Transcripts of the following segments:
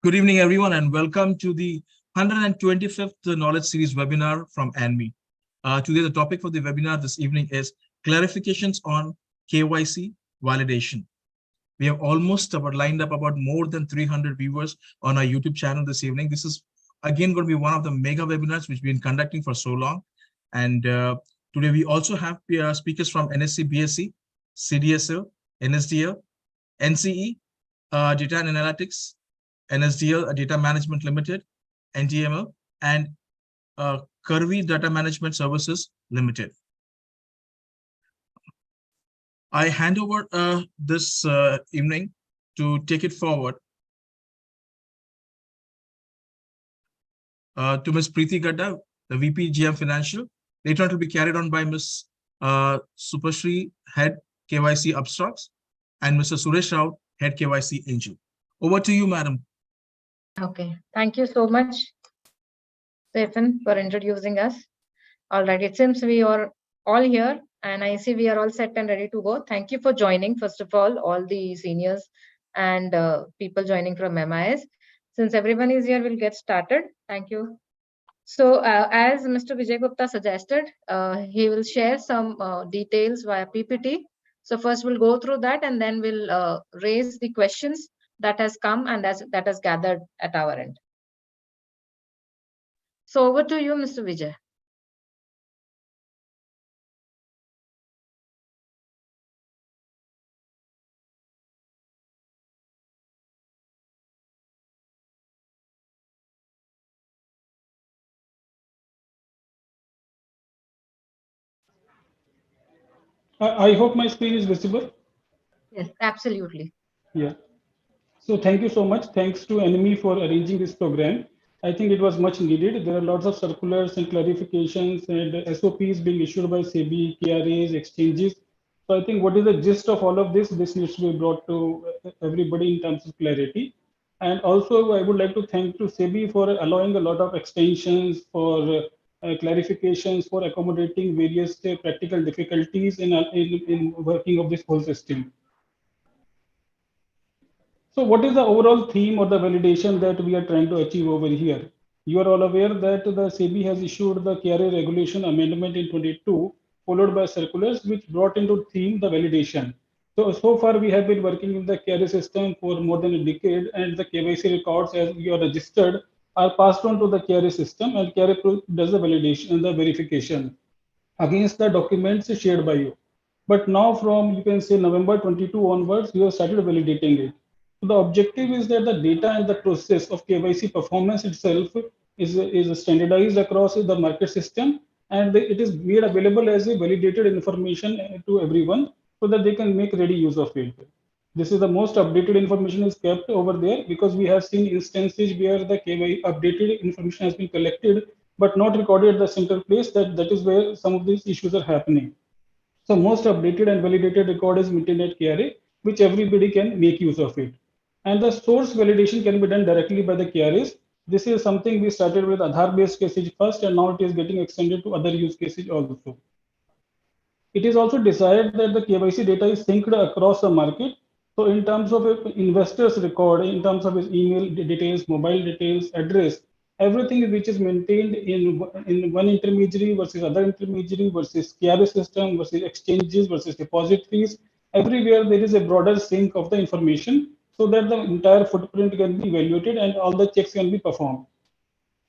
Good evening, everyone, and welcome to the 125th Knowledge Series webinar from ANMI. Today, the topic for the webinar this evening is clarifications on KYC validation. We have almost lined up about more than 300 viewers on our YouTube channel this evening. This is again going to be one of the mega webinars which we've been conducting for so long. And today we also have speakers from NSE, BSE, CDSL, NSDL, NCE, Data and Analytics, NSDL, Data Management Limited, NDML, and Karvy Data Management Services Limited. I hand over this evening to take it forward to Ms. Preeti Gadda, the VP GM Financial. Later on, it will be carried on by Ms. Supashri, Head KYC Upstocks, and Mr. Suresh Rao, Head KYC Angel. Over to you, Madam. Okay, thank you so much, Stephen, for introducing us. All right, it seems we are all here, and I see we are all set and ready to go. Thank you for joining, first of all the seniors and people joining from MIS. Since everyone is here, we'll get started. Thank you. So, as Mr. Vijay Gupta suggested, he will share some details via PPT. So first we'll go through that, and then we'll raise the questions that has come and that has gathered at our end. So over to you, Mr. Vijay. I hope my screen is visible. Yes, absolutely. Yeah. So thank you so much. Thanks to ANMI for arranging this program. I think it was much needed. There are lots of circulars and clarifications and SOPs being issued by SEBI, KRAs, exchanges. So I think what is the gist of all of this? This needs to be brought to everybody in terms of clarity. And also, I would like to thank to SEBI for allowing a lot of extensions, for clarifications, for accommodating various practical difficulties in working of this whole system. So what is the overall theme or the validation that we are trying to achieve over here? You are all aware that the SEBI has issued the KRA regulation amendment in 22, followed by circulars which brought into theme the validation. So far we have been working in the KRA system for more than a decade, and the KYC records as you are registered are passed on to the KRA system, and KRA does the validation and the verification against the documents shared by you. But now from, you can say, November 22 onwards, we have started validating it. So the objective is that the data and the process of KYC performance itself is standardized across the market system, and it is made available as a validated information to everyone so that they can make ready use of it. This is the most updated information is kept over there, because we have seen instances where the KYC updated information has been collected but not recorded at the central place. That is where some of these issues are happening. So most updated and validated record is maintained at KRA, which everybody can make use of it. And the source validation can be done directly by the KRAs. This is something we started with Aadhaar-based cases first, and now it is getting extended to other use cases also. It is also desired that the KYC data is synced across the market. So in terms of investor's record, in terms of his email details, mobile details, address, everything which is maintained in one intermediary versus other intermediary versus KRA system versus exchanges versus depositories, everywhere there is a broader sync of the information so that the entire footprint can be evaluated and all the checks can be performed.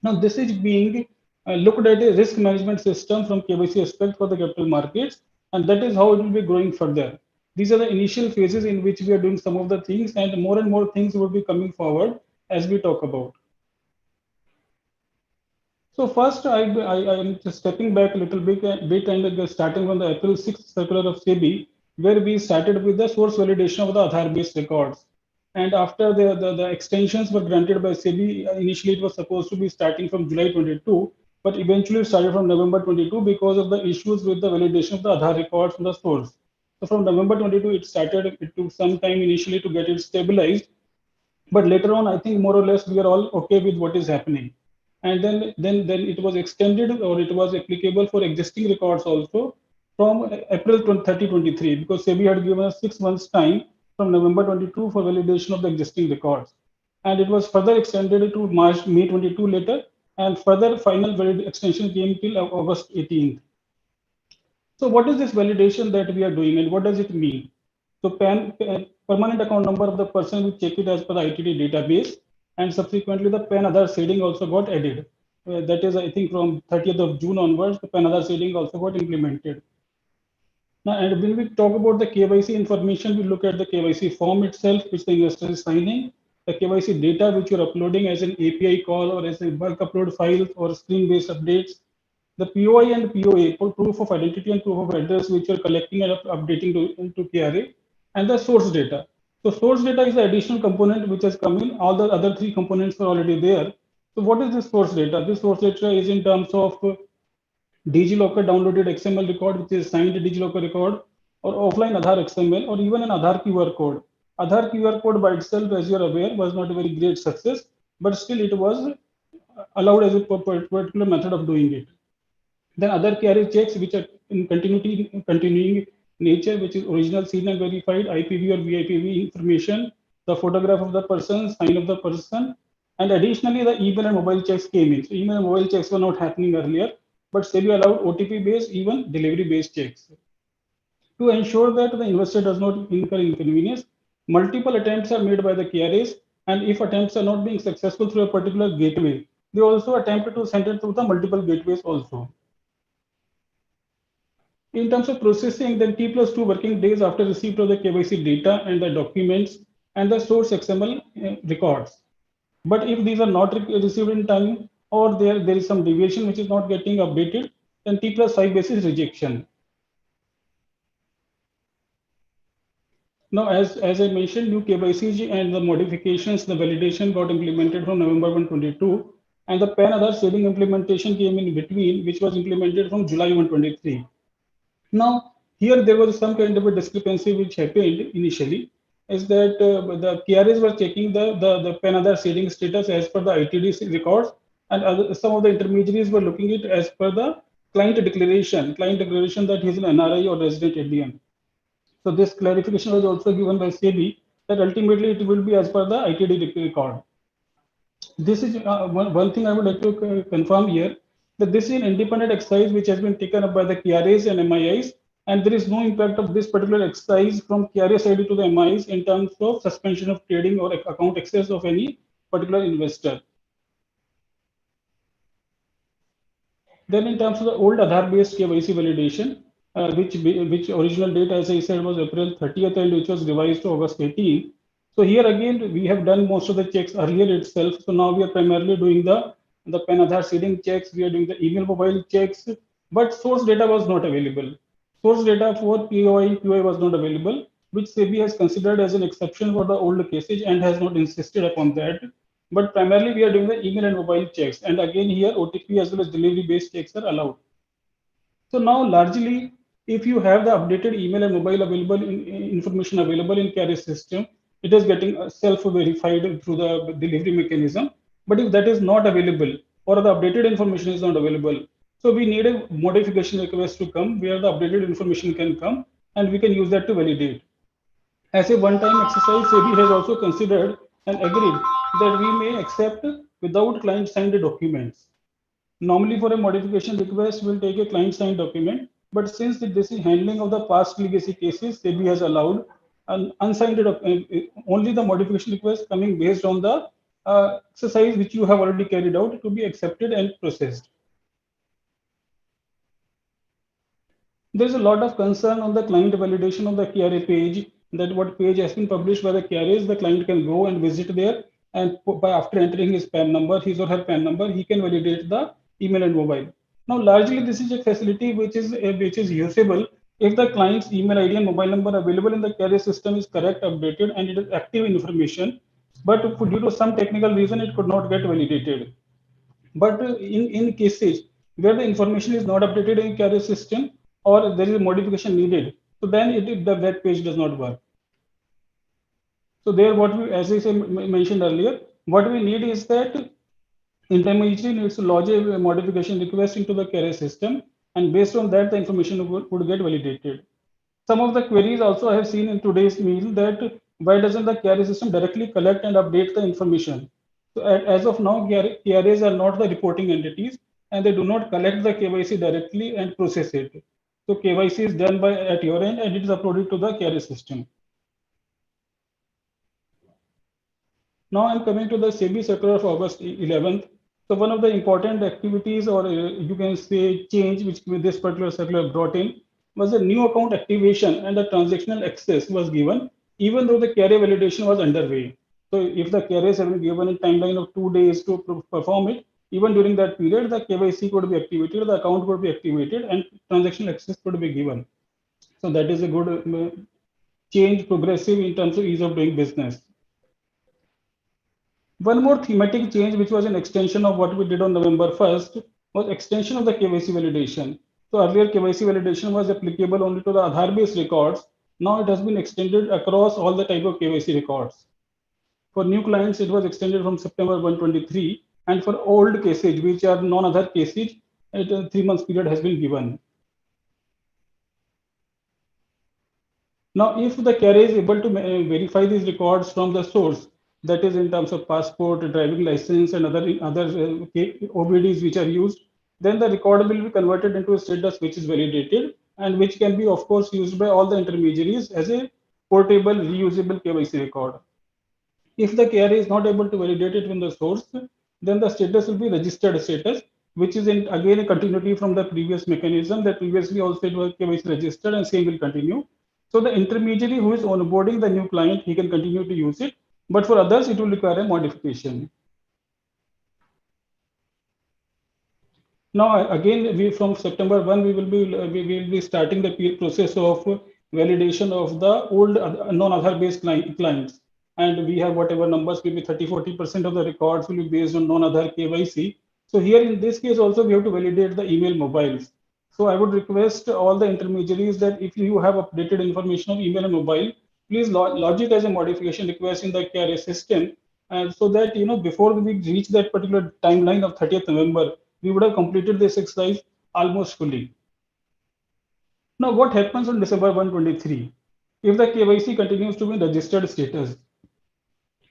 Now this is being looked at a risk management system from KYC aspect for the capital markets, and that is how it will be growing further. These are the initial phases in which we are doing some of the things, and more things will be coming forward as we talk about. So first, I am just stepping back a little bit and starting from the April 6th circular of SEBI, where we started with the source validation of the Aadhaar-based records. And after the extensions were granted by SEBI, initially it was supposed to be starting from July 22, but eventually it started from November 22 because of the issues with the validation of the Aadhaar records from the source. So from November 22, it started. It took some time initially to get it stabilized, but later on, I think more or less we are all okay with what is happening. And then it was extended, or it was applicable for existing records also from April 30, 23, because SEBI had given us 6 months time from November 22 for validation of the existing records. and it was further extended to May 22 later, and further final valid extension came till August 18th. So what is this validation that we are doing, and what does it mean? So permanent account number of the person will check it as per the ITD database, and subsequently the PAN Aadhaar shading also got added. That is, I think from 30th of June onwards, the PAN Aadhaar shading also got implemented. Now, and when we talk about the KYC information, we look at the KYC form itself, which the investor is signing, the KYC data which you're uploading as an API call or as a bulk upload file or screen-based updates, the POI and POA, proof of identity and proof of address, which you're collecting and updating to KRA, and the source data. So source data is the additional component which has come in. All the other three components are already there. So what is this source data? This source data is in terms of DigiLocker downloaded XML record, which is signed DigiLocker record, or offline Aadhaar XML, or even an Aadhaar QR code. Aadhaar QR code by itself, as you are aware, was not a very great success, but still it was allowed as a particular method of doing it. Then other KRA checks, which are in continuing nature, which is original seen and verified IPV or VIPV information, the photograph of the person, sign of the person, and additionally the email and mobile checks came in. So email and mobile checks were not happening earlier, but SEBI allowed OTP-based, even delivery-based checks. To ensure that the investor does not incur inconvenience, multiple attempts are made by the KRAs, and if attempts are not being successful through a particular gateway, they also attempt to send it through the multiple gateways also. In terms of processing, then T+2 working days after receipt of the KYC data and the documents and the source XML records. But if these are not received in time, or there is some deviation which is not getting updated, then T+5 basis rejection. Now, as I mentioned, new KYC and the modifications, the validation got implemented from November 122, and the PAN Aadhaar shading implementation came in between, which was implemented from July 123. Now, here there was some kind of a discrepancy which happened initially, is that the KRAs were checking the PAN Aadhaar shading status as per the ITD records, and some of the intermediaries were looking at it as per the client declaration that he is an NRI or resident Indian. So this clarification was also given by SEBI that ultimately it will be as per the ITD record. This is one thing I would like to confirm here, that this is an independent exercise which has been taken up by the KRAs and MIIs, and there is no impact of this particular exercise from KRA side to the MIIs in terms of suspension of trading or account access of any particular investor. Then in terms of the old Aadhaar-based KYC validation, which original date, as I said, was April 30th and which was revised to August 18th. So here again, we have done most of the checks earlier itself. So now we are primarily doing the PAN Aadhaar seeding checks. We are doing the email mobile checks, but source data was not available. Source data for POI was not available, which SEBI has considered as an exception for the old cases and has not insisted upon that. But primarily we are doing the email and mobile checks. And again here OTP as well as delivery based checks are allowed. So now largely, if you have the updated email and mobile available information available in KRA system, it is getting self-verified through the delivery mechanism. But if that is not available or the updated information is not available, so we need a modification request to come where the updated information can come and we can use that to validate. As a one-time exercise, SEBI has also considered and agreed that we may accept without client signed documents. Normally for a modification request, we'll take a client signed document, but since this is handling of the past legacy cases, SEBI has allowed an unsigned only the modification request coming based on the exercise which you have already carried out to be accepted and processed. There's a lot of concern on the client validation of the KRA page, that what page has been published by the KRAs, the client can go and visit there, and by after entering his PAN number, his or her PAN number, he can validate the email and mobile. Now, largely this is a facility which is usable if the client's email ID and mobile number available in the KRA system is correct, updated, and it is active information. But due to some technical reason, it could not get validated. But in cases where the information is not updated in KRA system or there is a modification needed, so then the web page does not work. So there, what we, as I mentioned earlier, what we need is that intermediary needs to lodge a modification request into the KRA system, and based on that, the information would get validated. Some of the queries also I have seen in today's mail that why doesn't the KRA system directly collect and update the information? So as of now, KRAs are not the reporting entities, and they do not collect the KYC directly and process it. So KYC is done by at your end, and it is uploaded to the KRA system. Now I'm coming to the SEBI circular of August 11th. So one of the important activities, or you can say change, which this particular circular brought in, was a new account activation, and the transactional access was given, even though the KRA validation was underway. So if the KRAs have been given a timeline of 2 days to perform it, even during that period, the KYC could be activated, the account could be activated, and transactional access could be given. So that is a good change, progressive in terms of ease of doing business. One more thematic change, which was an extension of what we did on November 1st, was extension of the KYC validation. So earlier KYC validation was applicable only to the Aadhaar-based records. Now it has been extended across all the type of KYC records. For new clients, it was extended from September 123, and for old cases, which are non-Aadhaar cases, a 3 months period has been given. Now, if the carrier is able to verify these records from the source, that is in terms of passport, driving license, and other OBDs which are used, then the record will be converted into a status which is validated, and which can be, of course, used by all the intermediaries as a portable, reusable KYC record. If the carrier is not able to validate it from the source, then the status will be registered status, which is again a continuity from the previous mechanism that previously also it was KYC registered, and same will continue. So the intermediary who is onboarding the new client, he can continue to use it, but for others, it will require a modification. Now, again, from September 1, we will be starting the process of validation of the old non-Aadhaar based clients. And we have whatever numbers, maybe 30-40% of the records will be based on non-Aadhaar KYC. So here in this case also, we have to validate the email mobiles. So I would request all the intermediaries that if you have updated information of email and mobile, please lodge it as a modification request in the KRA system. And so that, before we reach that particular timeline of 30th November, we would have completed this exercise almost fully. Now, what happens on December 123? If the KYC continues to be in registered status,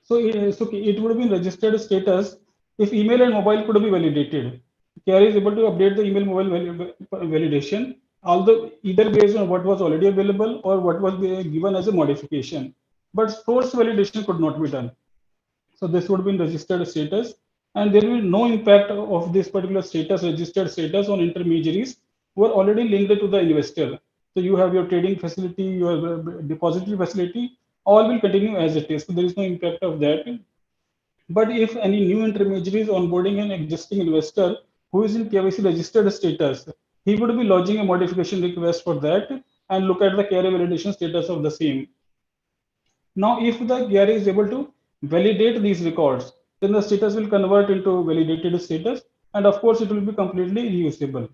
so it would be in registered status if email and mobile could be validated. KRA is able to update the email mobile validation, although either based on what was already available or what was given as a modification. But source validation could not be done. So this would be in registered status, and there will be no impact of this particular status, registered status, on intermediaries who are already linked to the investor. So you have your trading facility, your depository facility, all will continue as it is. So there is no impact of that. But if any new intermediary is onboarding an existing investor who is in KYC registered status, he would be lodging a modification request for that and look at the KRA validation status of the same. Now, if the KRA is able to validate these records, then the status will convert into validated status, and of course, it will be completely reusable.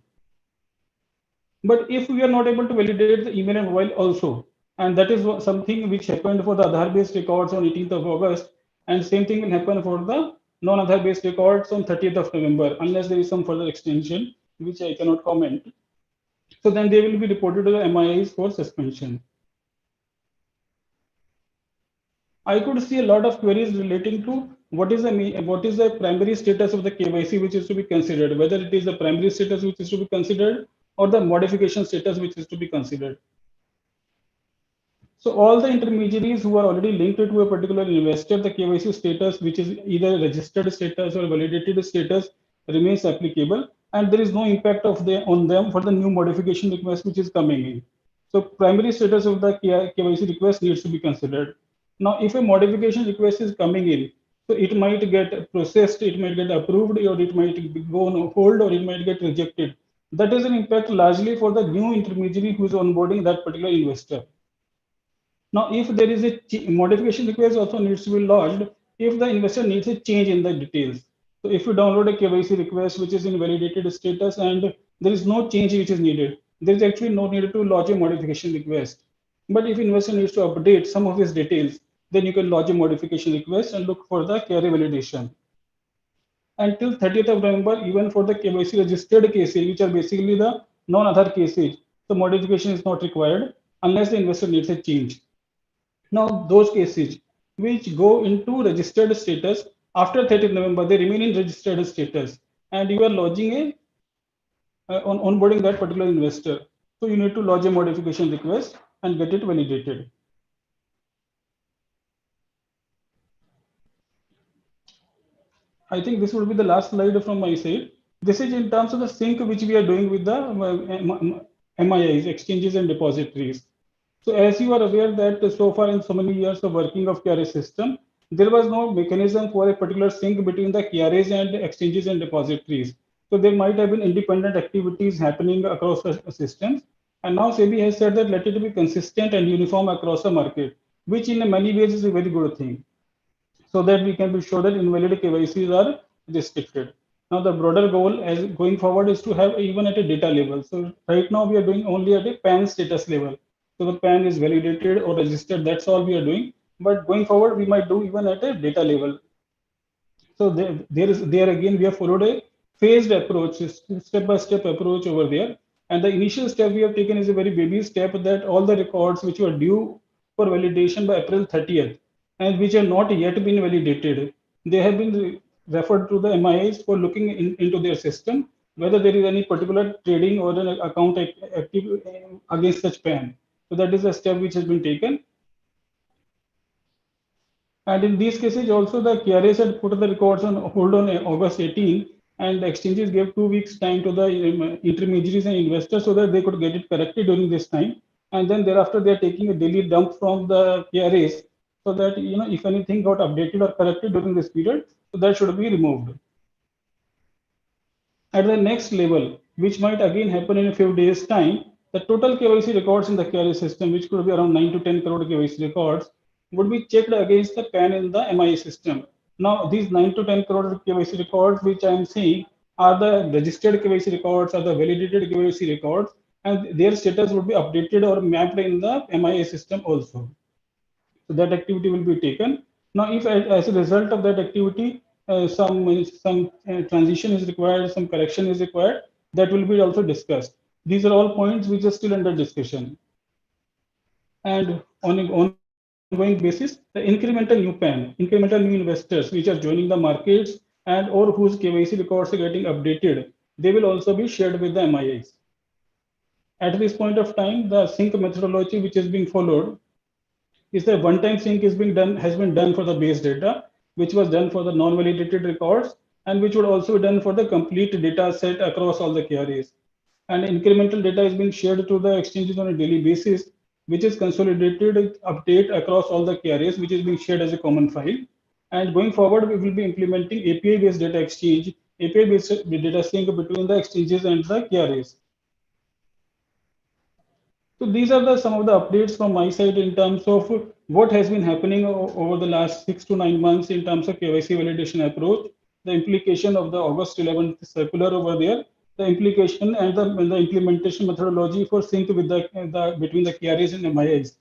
But if we are not able to validate the email and mobile also, and that is something which happened for the Aadhaar-based records on 18th of August, and same thing will happen for the non-Aadhaar-based records on 30th of November, unless there is some further extension, which I cannot comment. So then they will be reported to the MIIs for suspension. I could see a lot of queries relating to what is the primary status of the KYC which is to be considered, whether it is the primary status which is to be considered or the modification status which is to be considered. So all the intermediaries who are already linked to a particular investor, the KYC status, which is either registered status or validated status, remains applicable, and there is no impact on them for the new modification request which is coming in. So primary status of the KYC request needs to be considered. Now, if a modification request is coming in, so it might get processed, it might get approved, or it might go on hold, or it might get rejected. That is an impact largely for the new intermediary who is onboarding that particular investor. Now, if there is a modification request also needs to be lodged if the investor needs a change in the details. So if you download a KYC request which is in validated status and there is no change which is needed, there is actually no need to lodge a modification request. But if investor needs to update some of his details, then you can lodge a modification request and look for the KRA validation. Until 30th of November, even for the KYC registered cases, which are basically the non-Aadhaar cases, the modification is not required unless the investor needs a change. Now, those cases which go into registered status after 30th November, they remain in registered status, and you are lodging a on onboarding that particular investor. So you need to lodge a modification request and get it validated. I think this would be the last slide from my side. This is in terms of the sync which we are doing with the MIIs, exchanges and depositories. So as you are aware that so far in so many years of working of KRA system, there was no mechanism for a particular sync between the KRAs and exchanges and depositories. So there might have been independent activities happening across the systems. And now SEBI has said that let it be consistent and uniform across the market, which in many ways is a very good thing, so that we can be sure that invalid KYCs are restricted. Now the broader goal as going forward is to have even at a data level. So right now we are doing only at a PAN status level. So the PAN is validated or registered, that's all we are doing. But going forward, we might do even at a data level. So there again, we have followed a phased approach, step-by-step approach over there. And the initial step we have taken is a very baby step, that all the records which were due for validation by April 30th and which have not yet been validated, they have been referred to the MIAs for looking into their system, whether there is any particular trading or an account active against such PAN. So that is a step which has been taken. And in these cases, also the KRAs had put the records on hold on August 18, and the exchanges gave 2 weeks time to the intermediaries and investors so that they could get it corrected during this time. And then thereafter, they are taking a daily dump from the KRAs so that if anything got updated or corrected during this period, so that should be removed. At the next level, which might again happen in a few days' time, the total KYC records in the KRA system, which could be around 9 to 10 crore KYC records, would be checked against the PAN in the MIA system. Now, these 9 to 10 crore KYC records, which I am seeing, are the registered KYC records, are the validated KYC records, and their status would be updated or mapped in the MIA system also. So that activity will be taken. Now, if as a result of that activity, some transition is required, some correction is required, that will be also discussed. These are all points which are still under discussion. And on an ongoing basis, the incremental new PAN, incremental new investors which are joining the markets and or whose KYC records are getting updated, they will also be shared with the MIAs. At this point of time, the sync methodology which is being followed is the one-time sync has been done for the base data, which was done for the non-validated records, and which would also be done for the complete data set across all the KRAs. And incremental data is being shared to the exchanges on a daily basis, which is consolidated update across all the KRAs, which is being shared as a common file. And going forward, we will be implementing API-based data exchange, API-based data sync between the exchanges and the KRAs. So these are some of the updates from my side in terms of what has been happening over the last 6 to 9 months in terms of KYC validation approach, the implication of the August 11th circular over there, the implication and the implementation methodology for sync with between the KRAs and MIAs.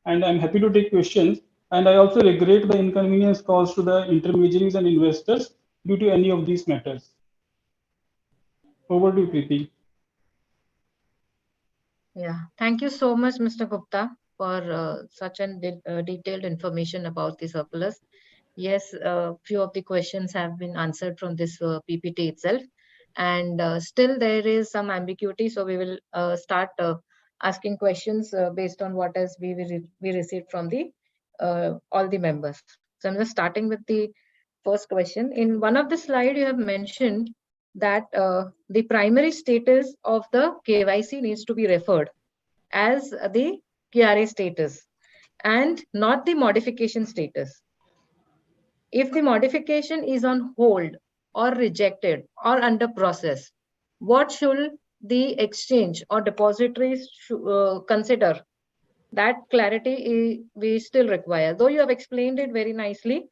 And I'm happy to take questions. And I also regret the inconvenience caused to the intermediaries and investors due to any of these matters. Over to you, Preeti. Yeah, thank you so much, Mr. Gupta, for such an detailed information about the circulars. Yes, few of the questions have been answered from this PPT itself, and still there is some ambiguity. So we will start asking questions based on what has we received from the all the members. So I'm just starting with the first question. In one of the slide, you have mentioned that the primary status of the KYC needs to be referred as the KRA status and not the modification status. If the modification is on hold or rejected or under process, what should the exchange or depositories consider? That clarity we still require. Though you have explained it very nicely,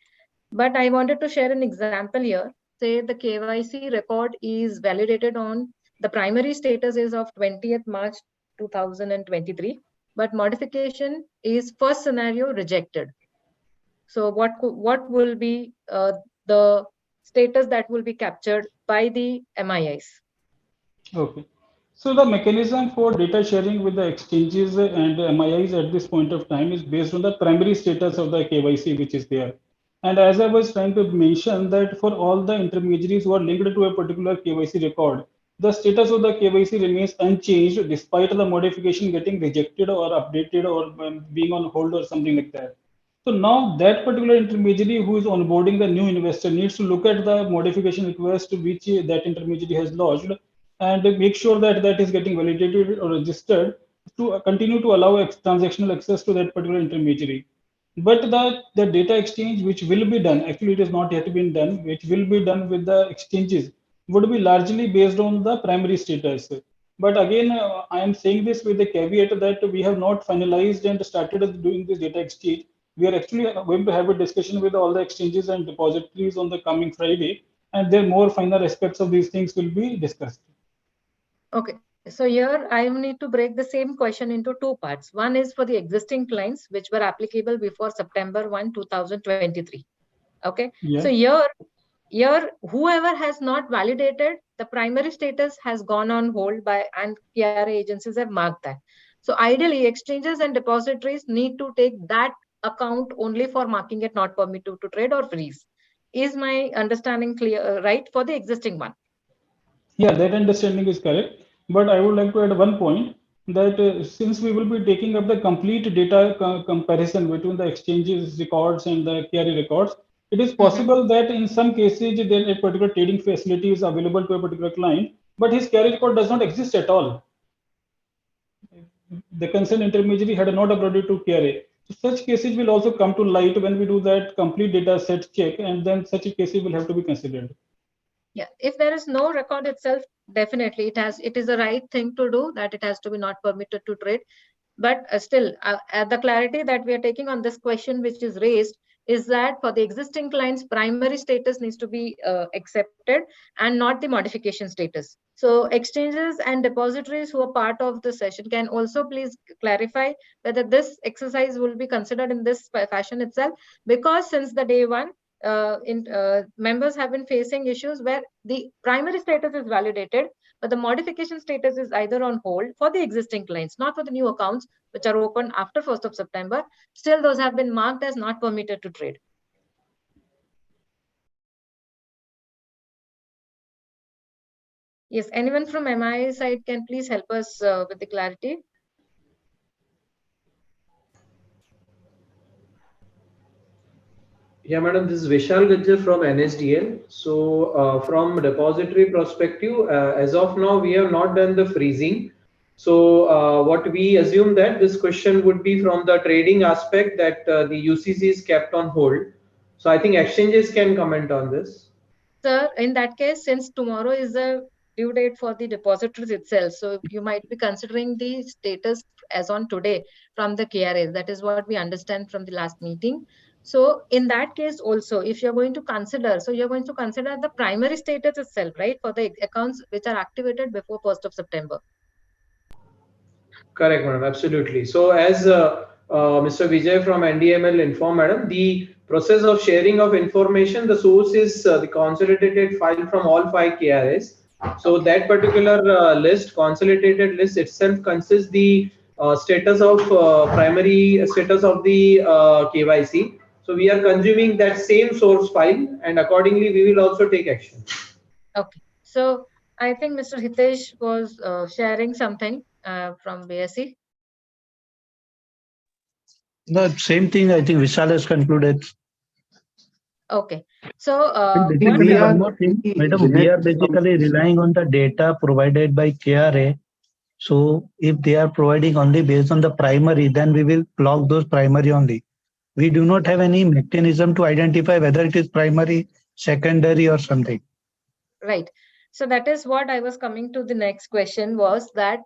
but I wanted to share an example here. Say the KYC record is validated on the primary status is of 20th March 2023, but modification is first scenario rejected. So what will be the status that will be captured by the MIIs? Okay. So the mechanism for data sharing with the exchanges and MIIs at this point of time is based on the primary status of the KYC which is there. And as I was trying to mention that for all the intermediaries who are linked to a particular KYC record, the status of the KYC remains unchanged despite the modification getting rejected or updated or being on hold or something like that. So now that particular intermediary who is onboarding the new investor needs to look at the modification request which that intermediary has lodged and make sure that that is getting validated or registered to continue to allow transactional access to that particular intermediary. But the data exchange which will be done, actually it is not yet been done, which will be done with the exchanges would be largely based on the primary status. But again, I am saying this with the caveat that we have not finalized and started doing this data exchange. We are actually going to have a discussion with all the exchanges and depositories on the coming Friday, and then more final aspects of these things will be discussed. Okay, so here I need to break the same question into two parts. One is for the existing clients which were applicable before September 1, 2023. Okay, Yeah. so here whoever has not validated the primary status has gone on hold by, and KRA agencies have marked that. So ideally exchanges and depositories need to take that account only for marking it not permitted to trade or freeze. Is my understanding clear, right, for the existing one? Yeah, that understanding is correct. But I would like to add one point that since we will be taking up the complete data comparison between the exchanges records and the carry records, it is possible that in some cases there a particular trading facility is available to a particular client, but his carry record does not exist at all. The concerned intermediary had not uploaded to KRA. So such cases will also come to light when we do that complete data set check, and then such cases will have to be considered. Yeah, if there is no record itself, definitely it is the right thing to do, that it has to be not permitted to trade. But still, the clarity that we are taking on this question which is raised is that for the existing clients, primary status needs to be accepted and not the modification status. So exchanges and depositories who are part of the session can also please clarify whether this exercise will be considered in this fashion itself, because since the day one, members have been facing issues where the primary status is validated, but the modification status is either on hold for the existing clients, not for the new accounts which are open after 1st of September. Still, those have been marked as not permitted to trade. Yes, anyone from MI side can please help us with the clarity. Yeah, madam, this is Vishal Gajjar from NSDL. So, from depository perspective, as of now, we have not done the freezing. So, what we assume that this question would be from the trading aspect, that the UCC is kept on hold. So, I think exchanges can comment on this. Sir, in that case, since tomorrow is the due date for the depositories itself, so you might be considering the status as on today from the KRAs. That is what we understand from the last meeting. So in that case also, if you're going to consider, so you're going to consider the primary status itself, right, for the accounts which are activated before 1st of September. Correct, madam. Absolutely. So, as Mr. Vijay from NDML informed, madam, the process of sharing of information, the source is the consolidated file from all 5 KRAs. So, Okay. that particular list, consolidated list itself consists the status of primary status of the KYC. So, we are consuming that same source file, and accordingly, we will also take action. Okay. So I think Mr. Hitesh was sharing something from BSc. The same thing I think Vishal has concluded. Okay. So Basically, one more thing, madam, we are basically relying on the data provided by KRA. So if they are providing only based on the primary, then we will block those primary only. We do not have any mechanism to identify whether it is primary, secondary or something. right. So that is what I was coming to. The next question was that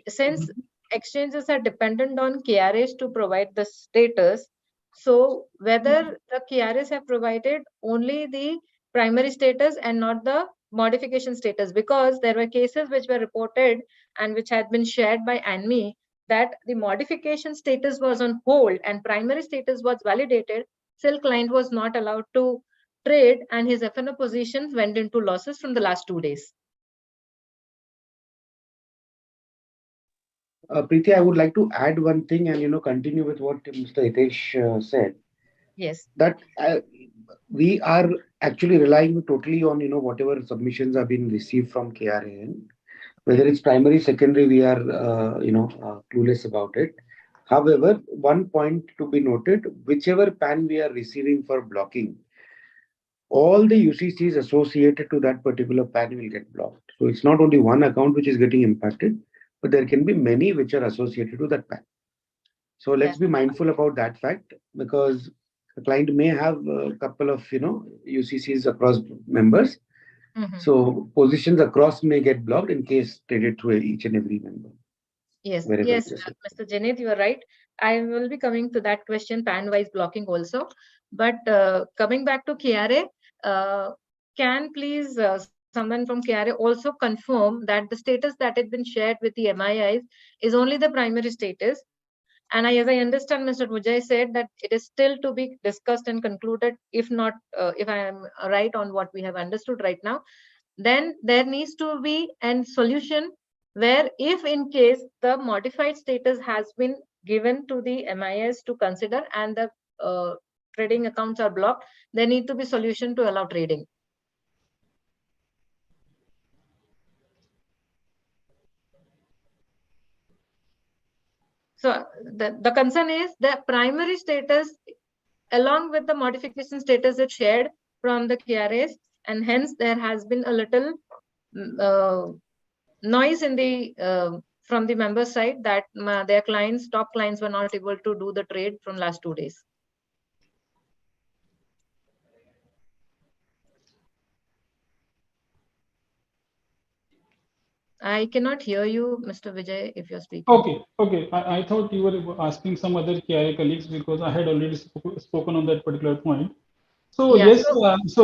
since exchanges are dependent on KRAs to provide the status, so whether the KRAs have provided only the primary status and not the modification status, because there were cases which were reported and which had been shared by ANMI that the modification status was on hold and primary status was validated, still client was not allowed to trade and his FNO positions went into losses from the last 2 days. Preeti, I would like to add one thing and continue with what Mr. Hitesh said. Yes. That we are actually relying totally on whatever submissions have been received from KRA. Whether it's primary, secondary, we are clueless about it. However, one point to be noted: whichever PAN we are receiving for blocking, all the UCCs associated to that particular PAN will get blocked. So it's not only one account which is getting impacted, but there can be many which are associated to that PAN. So let's Yes. be mindful about that fact, because the client may have a couple of UCCs across members. Mhm. So positions across may get blocked in case traded through each and every member. Yes, Wherever yes, it is. Mr. Janet, you are right. I will be coming to that question, pan-wise blocking also. But coming back to KRA, can please someone from KRA also confirm that the status that has been shared with the MIIs is only the primary status? And as I understand, Mr. Vijay said that it is still to be discussed and concluded. If not, if I am right on what we have understood right now, then there needs to be a solution where if in case the modified status has been given to the MIS to consider and the trading accounts are blocked, there need to be solution to allow trading. So the concern is the primary status along with the modification status is shared from the KRAs, and hence there has been a little noise in the from the member side that their clients, top clients, were not able to do the trade from last 2 days. I cannot hear you, Mr. Vijay, if you're speaking. Okay. I thought you were asking some other KRA colleagues because I had already spoken on that particular point. So Yeah,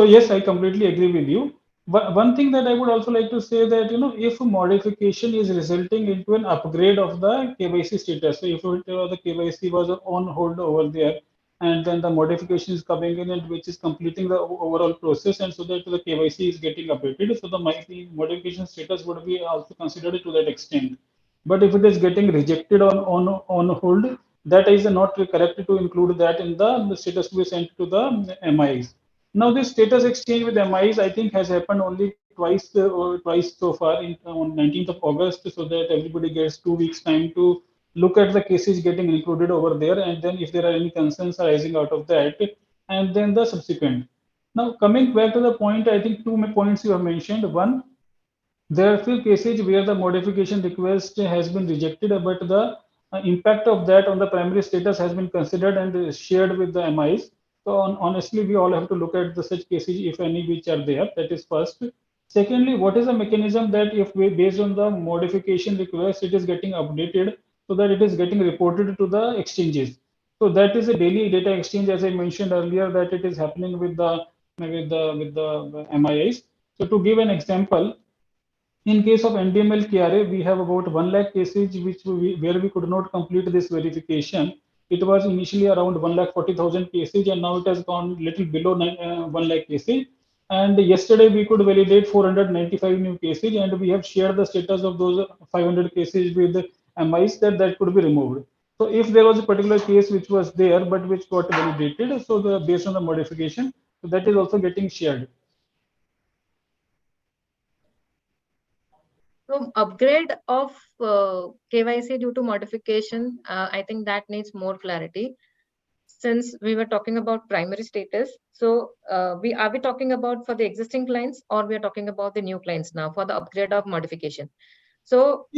yes, I completely agree with you. But one thing that I would also like to say that if modification is resulting into an upgrade of the KYC status, so if the KYC was on hold over there, and then the modification is coming in and which is completing the overall process, and so that the KYC is getting updated, so the modification status would be also considered to that extent. But if it is getting rejected on hold, that is not correct to include that in the status to be sent to the MIs. Now, this status exchange with MIs, I think, has happened only twice so far on 19th of August, so that everybody gets 2 weeks time to look at the cases getting included over there, and then if there are any concerns arising out of that, and then the subsequent. Now, coming back to the point, I think two points you have mentioned. One, there are few cases where the modification request has been rejected, but the impact of that on the primary status has been considered and shared with the MIs. So honestly, we all have to look at the such cases, if any, which are there. That is first. Secondly, what is the mechanism that if we, based on the modification request, it is getting updated so that it is getting reported to the exchanges. So that is a daily data exchange, as I mentioned earlier, that it is happening with the MIs. So to give an example, in case of NDML KRA, we have about 1 lakh cases where we could not complete this verification. It was initially around 1,40,000 cases, and now it has gone little below 1 lakh cases. And yesterday we could validate 495 new cases, and we have shared the status of those 500 cases with the MIs that could be removed. So if there was a particular case which was there but which got validated, so based on the modification, so that is also getting shared. So upgrade of KYC due to modification, I think that needs more clarity. Since we were talking about primary status, so are we talking about for the existing clients, or we are talking about the new clients now for the upgrade of modification? So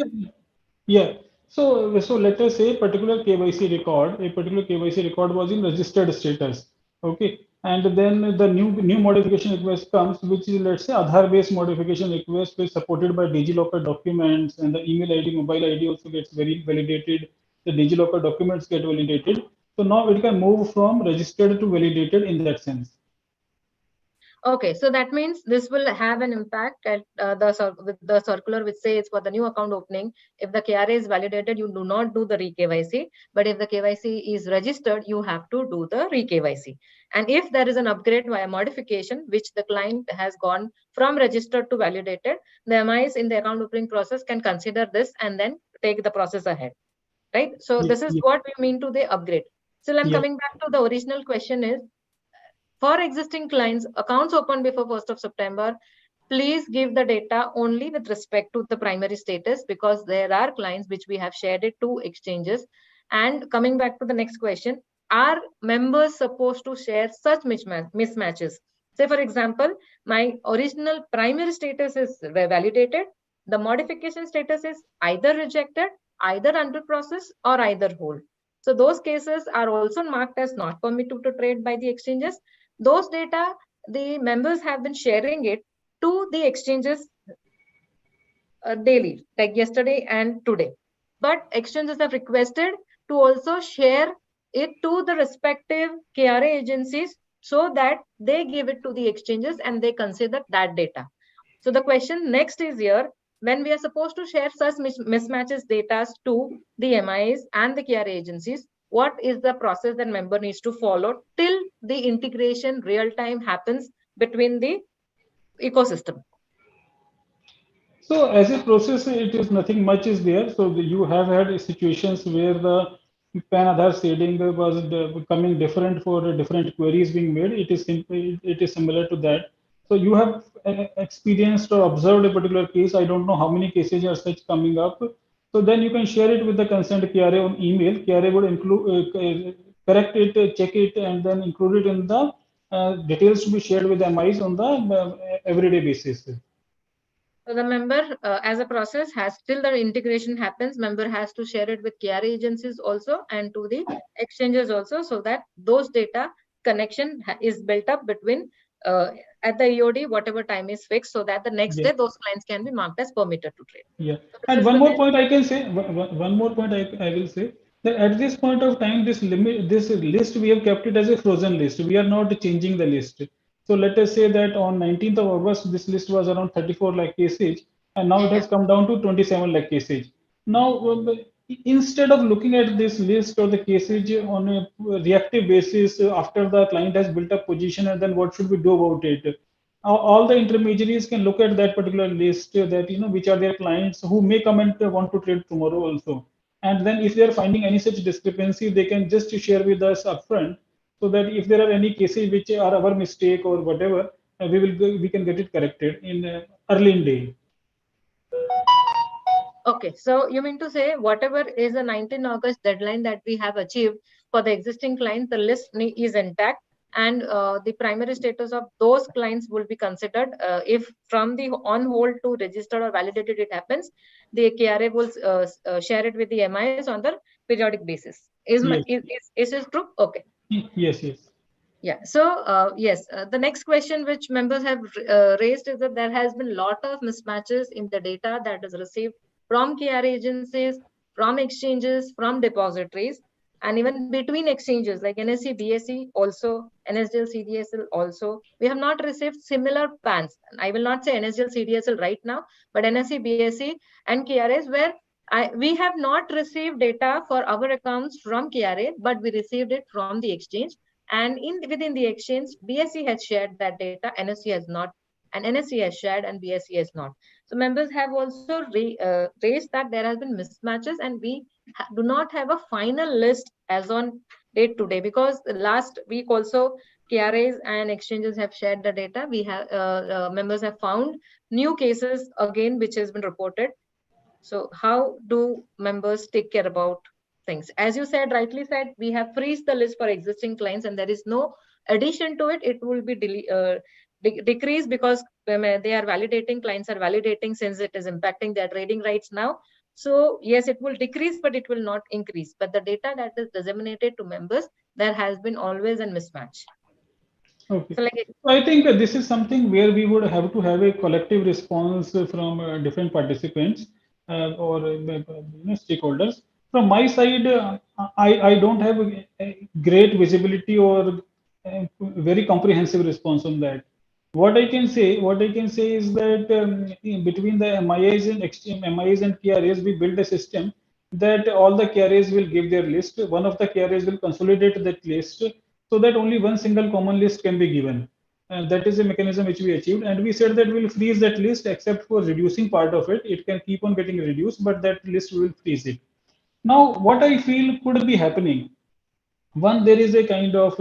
Yeah. So let us say a particular KYC record was in registered status. Okay. And then the new modification request comes, which is, let's say, Aadhaar based modification request, which is supported by DigiLocker documents, and the email ID, mobile ID also gets very validated. The DigiLocker documents get validated. So now it can move from registered to validated in that sense. okay, so that means this will have an impact at the circular which says for the new account opening, if the KRA is validated, you do not do the re-KYC. But if the KYC is registered, you have to do the re-KYC. And if there is an upgrade via modification, which the client has gone from registered to validated, the MIs in the account opening process can consider this and then take the process ahead, right? So Yeah, this is yeah. what we mean to the upgrade. So I'm Yeah. coming back to the original question is, for existing clients, accounts opened before 1st of September, please give the data only with respect to the primary status, because there are clients which we have shared it to exchanges. And coming back to the next question, are members supposed to share such mismatches? Say, for example, my original primary status is validated. The modification status is either rejected, either under process, or either hold. So those cases are also marked as not permitted to trade by the exchanges. Those data, the members have been sharing it to the exchanges daily, like yesterday and today. But exchanges have requested to also share it to the respective KRA agencies so that they give it to the exchanges and they consider that data. So the question next is here, when we are supposed to share such mismatches data to the MIs and the KRA agencies, what is the process that member needs to follow till the integration real time happens between the ecosystem? So as a process, it is nothing much is there. So you have had situations where the PAN Aadhaar shading was becoming different for different queries being made. It is simply, it is similar to that. So you have experienced or observed a particular case. I don't know how many cases are such coming up. So then you can share it with the concerned KRA on email. KRA would include, correct it, check it, and then include it in the details to be shared with MIs on the everyday basis. So the member, as a process, has till the integration happens, member has to share it with KRA agencies also and to the exchanges also, so that those data connection is built up between at the EOD, whatever time is fixed, so that the next day those clients can be marked as permitted to trade. Yeah, So and one more point I can say, one more point I will say, that at this point of time, this limit, this list, we have kept it as a frozen list. We are not changing the list. So let us say that on 19th of August, this list was around 34 lakh cases, and now it has come down to 27 lakh cases. Now, instead of looking at this list or the cases on a reactive basis after the client has built up position, and then what should we do about it? All the intermediaries can look at that particular list, that which are their clients who may come and want to trade tomorrow also, and then if they are finding any such discrepancy, they can just share with us upfront, so that if there are any cases which are our mistake or whatever, we can get it corrected in early in day. Okay, so you mean to say whatever is the 19 August deadline that we have achieved for the existing clients, the list is intact, and the primary status of those clients will be considered. If from the on hold to registered or validated it happens, the KRA will share it with the MIs on the periodic basis. Is this true? Okay. Yes. Yeah. So yes, the next question which members have raised is that there has been a lot of mismatches in the data that is received from KRA agencies, from exchanges, from depositories, and even between exchanges like NSE, BSE, also NSDL, CDSL also. We have not received similar PANs. I will not say NSDL, CDSL right now, but NSE, BSE, and KRAs where we have not received data for our accounts from KRA, but we received it from the exchange. And within the exchange, BSE has shared that data, NSE has not, and NSE has shared and BSE has not. So members have also raised that there has been mismatches, and we do not have a final list as on date today, because last week also KRAs and exchanges have shared the data. We have members have found new cases again which has been reported. So how do members take care about things? As you said, rightly said, we have freezed the list for existing clients and there is no addition to it. It will be decreased because they are validating, clients are validating, since it is impacting their trading rights now. So yes, it will decrease, but it will not increase. But the data that is disseminated to members, there has been always a mismatch. Okay. So like I think this is something where we would have to have a collective response from different participants or stakeholders. From my side, I don't have a great visibility or a very comprehensive response on that. What I can say is that between the MIAs and MIAs and KRAs, we build a system that all the KRAs will give their list. One of the KRAs will consolidate that list so that only one single common list can be given. And that is a mechanism which we achieved. And we said that we'll freeze that list except for reducing part of it. It can keep on getting reduced, but that list will freeze it. Now, what I feel could be happening, one, there is a kind of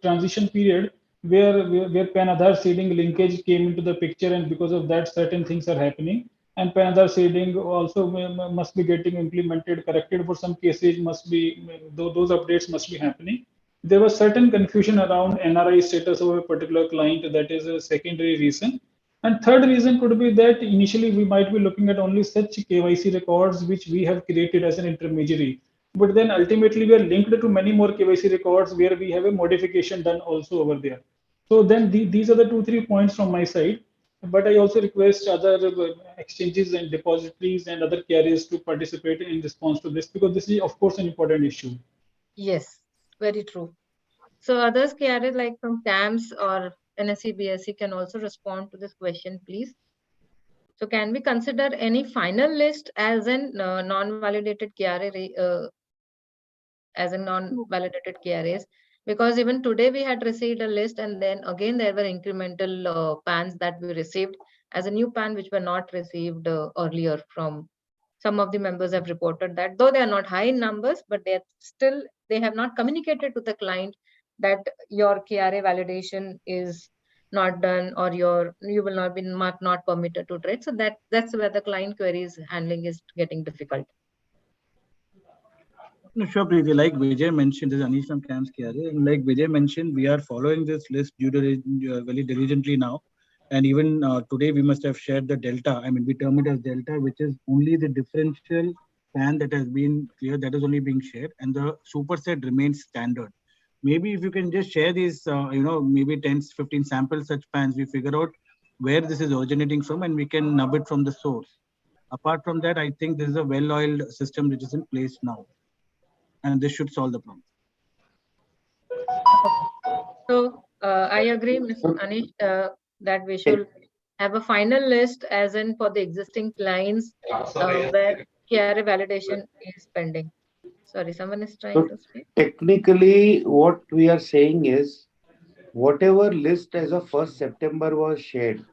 transition period where PAN Aadhaar seeding linkage came into the picture, and because of that, certain things are happening. And PAN Aadhaar seeding also must be getting implemented, corrected for some cases. Must be those updates must be happening. There was certain confusion around NRI status of a particular client. That is a secondary reason. And third reason could be that initially we might be looking at only such KYC records which we have created as an intermediary. But then ultimately we are linked to many more KYC records where we have a modification done also over there. So then these are the 2-3 points from my side. But I also request other exchanges and depositories and other carriers to participate in response to this, because this is of course an important issue. Yes, very true. So others carriers like from CAMS or NSE BSE can also respond to this question, please. So can we consider any final list as an non-validated KRA as a non-validated KRAs? Because even today we had received a list, and then again there were incremental PANs that we received as a new PAN which were not received earlier from some of the members have reported that, though they are not high in numbers, but they have not communicated to the client that your KRA validation is not done, or you will not be marked not permitted to trade. So that's where the client queries handling is getting difficult. No, sure, Preeti. Like Vijay mentioned, this is Anish from CAMS KRA. And like Vijay mentioned, we are following this list very diligently now. And even today, we must have shared the delta. I mean, we term it as delta, which is only the differential PAN that has been cleared, that is only being shared. And the superset remains standard. Maybe if you can just share these, maybe 10, 15 samples such PANs, we figure out where this is originating from and we can nub it from the source. Apart from that, I think this is a well-oiled system which is in place now. And this should solve the problem. So I agree, Mr. Anish, that we should have a final list as in for the existing clients where KRA validation is pending. Sorry, someone is trying to speak. Technically, what we are saying is, whatever list as of 1st September was shared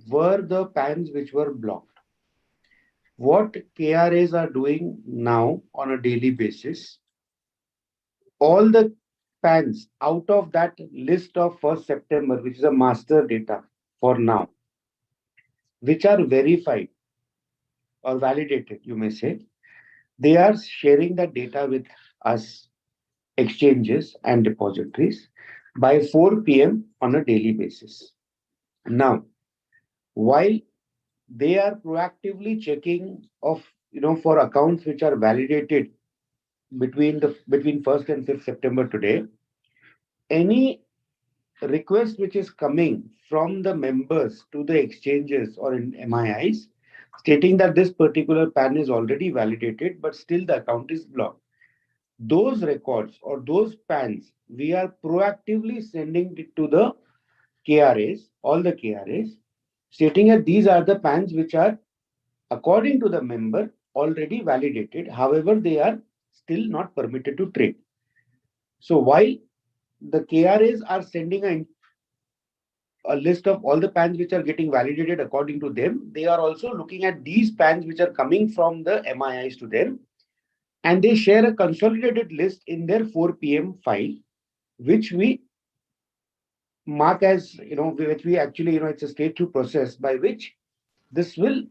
were the PANs which were blocked. What KRAs are doing now on a daily basis, all the PANs out of that list of 1st September, which is a master data for now, which are verified or validated, you may say, they are sharing that data with us, exchanges and depositories, by 4 p.m. on a daily basis. Now, while they are proactively checking for accounts which are validated between 1st and 5th September today, any request which is coming from the members to the exchanges or in MIIs stating that this particular PAN is already validated, but still the account is blocked, those records or those PANs, we are proactively sending it to the KRAs, all the KRAs, stating that these are the PANs which are, according to the member, already validated. However, they are still not permitted to trade. So while the KRAs are sending a list of all the PANs which are getting validated according to them, they are also looking at these PANs which are coming from the MIIs to them, and they share a consolidated list in their 4 p.m. file, which we mark as, which we actually, it's a stage 2 process by which this will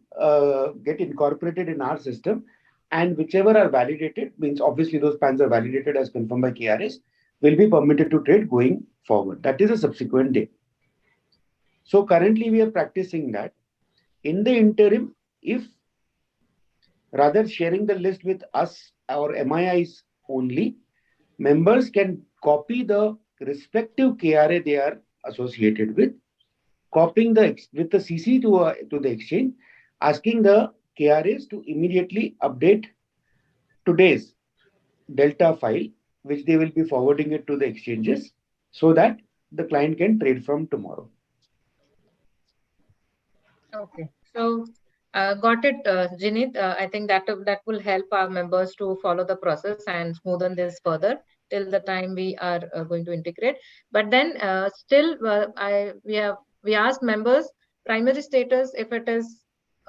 get incorporated in our system, and whichever are validated, means obviously those PANs are validated as confirmed by KRAs, will be permitted to trade going forward. That is a subsequent day. So currently we are practicing that. In the interim, if rather sharing the list with us, our MIIs only, members can copy the respective KRA they are associated with, copying with the CC to the exchange, asking the KRAs to immediately update today's Delta file, which they will be forwarding it to the exchanges so that the client can trade from tomorrow. Okay, so got it, Jinit. I think that will help our members to follow the process and smoothen this further. till the time we are going to integrate. But then still, we asked members primary status if it is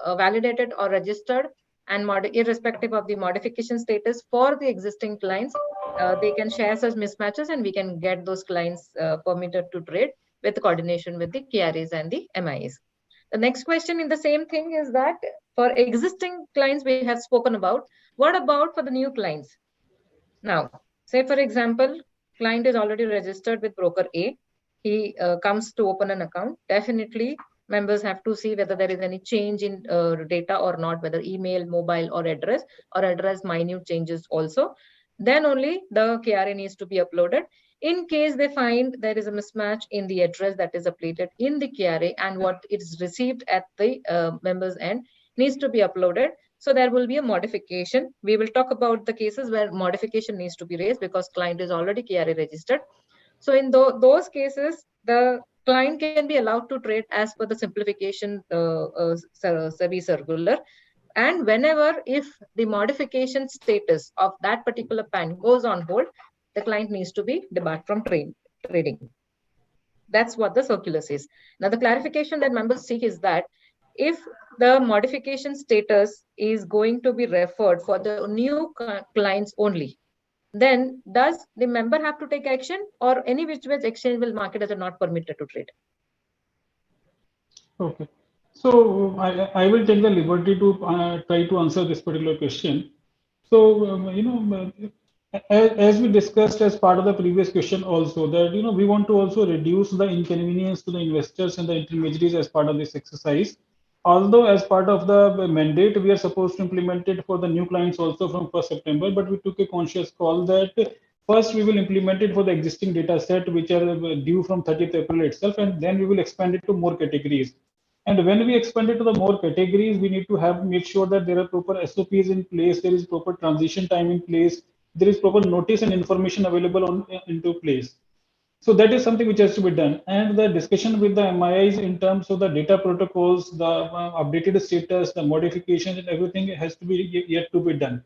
validated or registered, and irrespective of the modification status for the existing clients, they can share such mismatches, and we can get those clients permitted to trade with coordination with the KRAs and the MIs. The next question in the same thing is that for existing clients we have spoken about, what about for the new clients? Now, say for example, client is already registered with broker A. He comes to open an account. Definitely, members have to see whether there is any change in data or not, whether email, mobile, or address minute changes also. Then only the KRA needs to be uploaded. In case they find there is a mismatch in the address that is updated in the KRA and what is received at the members end needs to be uploaded. So there will be a modification. We will talk about the cases where modification needs to be raised because client is already KRA registered. So in those cases, the client can be allowed to trade as per the simplification SEBI circular. And whenever if the modification status of that particular PAN goes on hold, the client needs to be debarred from trading. That's what the circular says. Now, the clarification that members seek is that if the modification status is going to be referred for the new clients only, then does the member have to take action, or any which way exchange will mark it as a not permitted to trade? Okay. So I will take the liberty to try to answer this particular question. So, as we discussed as part of the previous question also, that, we want to also reduce the inconvenience to the investors and the intermediaries as part of this exercise. Although as part of the mandate, we are supposed to implement it for the new clients also from 1st September, but we took a conscious call that first we will implement it for the existing data set, which are due from 30th April itself, and then we will expand it to more categories. And when we expand it to the more categories, we need to make sure that there are proper SOPs in place, there is proper transition time in place, there is proper notice and information available into place. So that is something which has to be done. And the discussion with the MIIs in terms of the data protocols, the updated status, the modifications, and everything has to be yet to be done.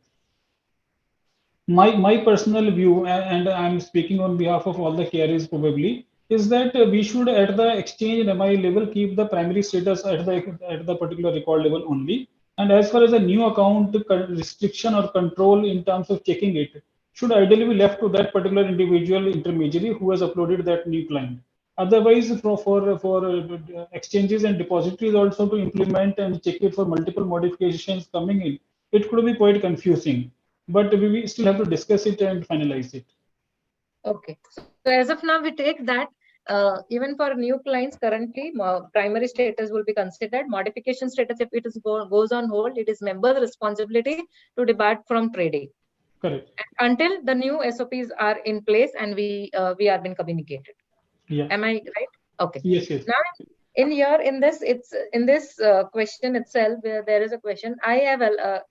My personal view, and I'm speaking on behalf of all the carriers probably, is that we should at the exchange and MI level keep the primary status at the particular record level only. And as far as a new account restriction or control in terms of checking it, should ideally be left to that particular individual intermediary who has uploaded that new client. Otherwise, for exchanges and depositories also to implement and check it for multiple modifications coming in, it could be quite confusing. But we still have to discuss it and finalize it. Okay. So as of now, we take that even for new clients currently, primary status will be considered. Modification status, if it goes on hold, it is member's responsibility to depart from trading. Correct. Until the new SOPs are in place and we are being communicated. Yeah. Am I right? Okay. Yes. Yes. Now, in this question itself, where there is a question,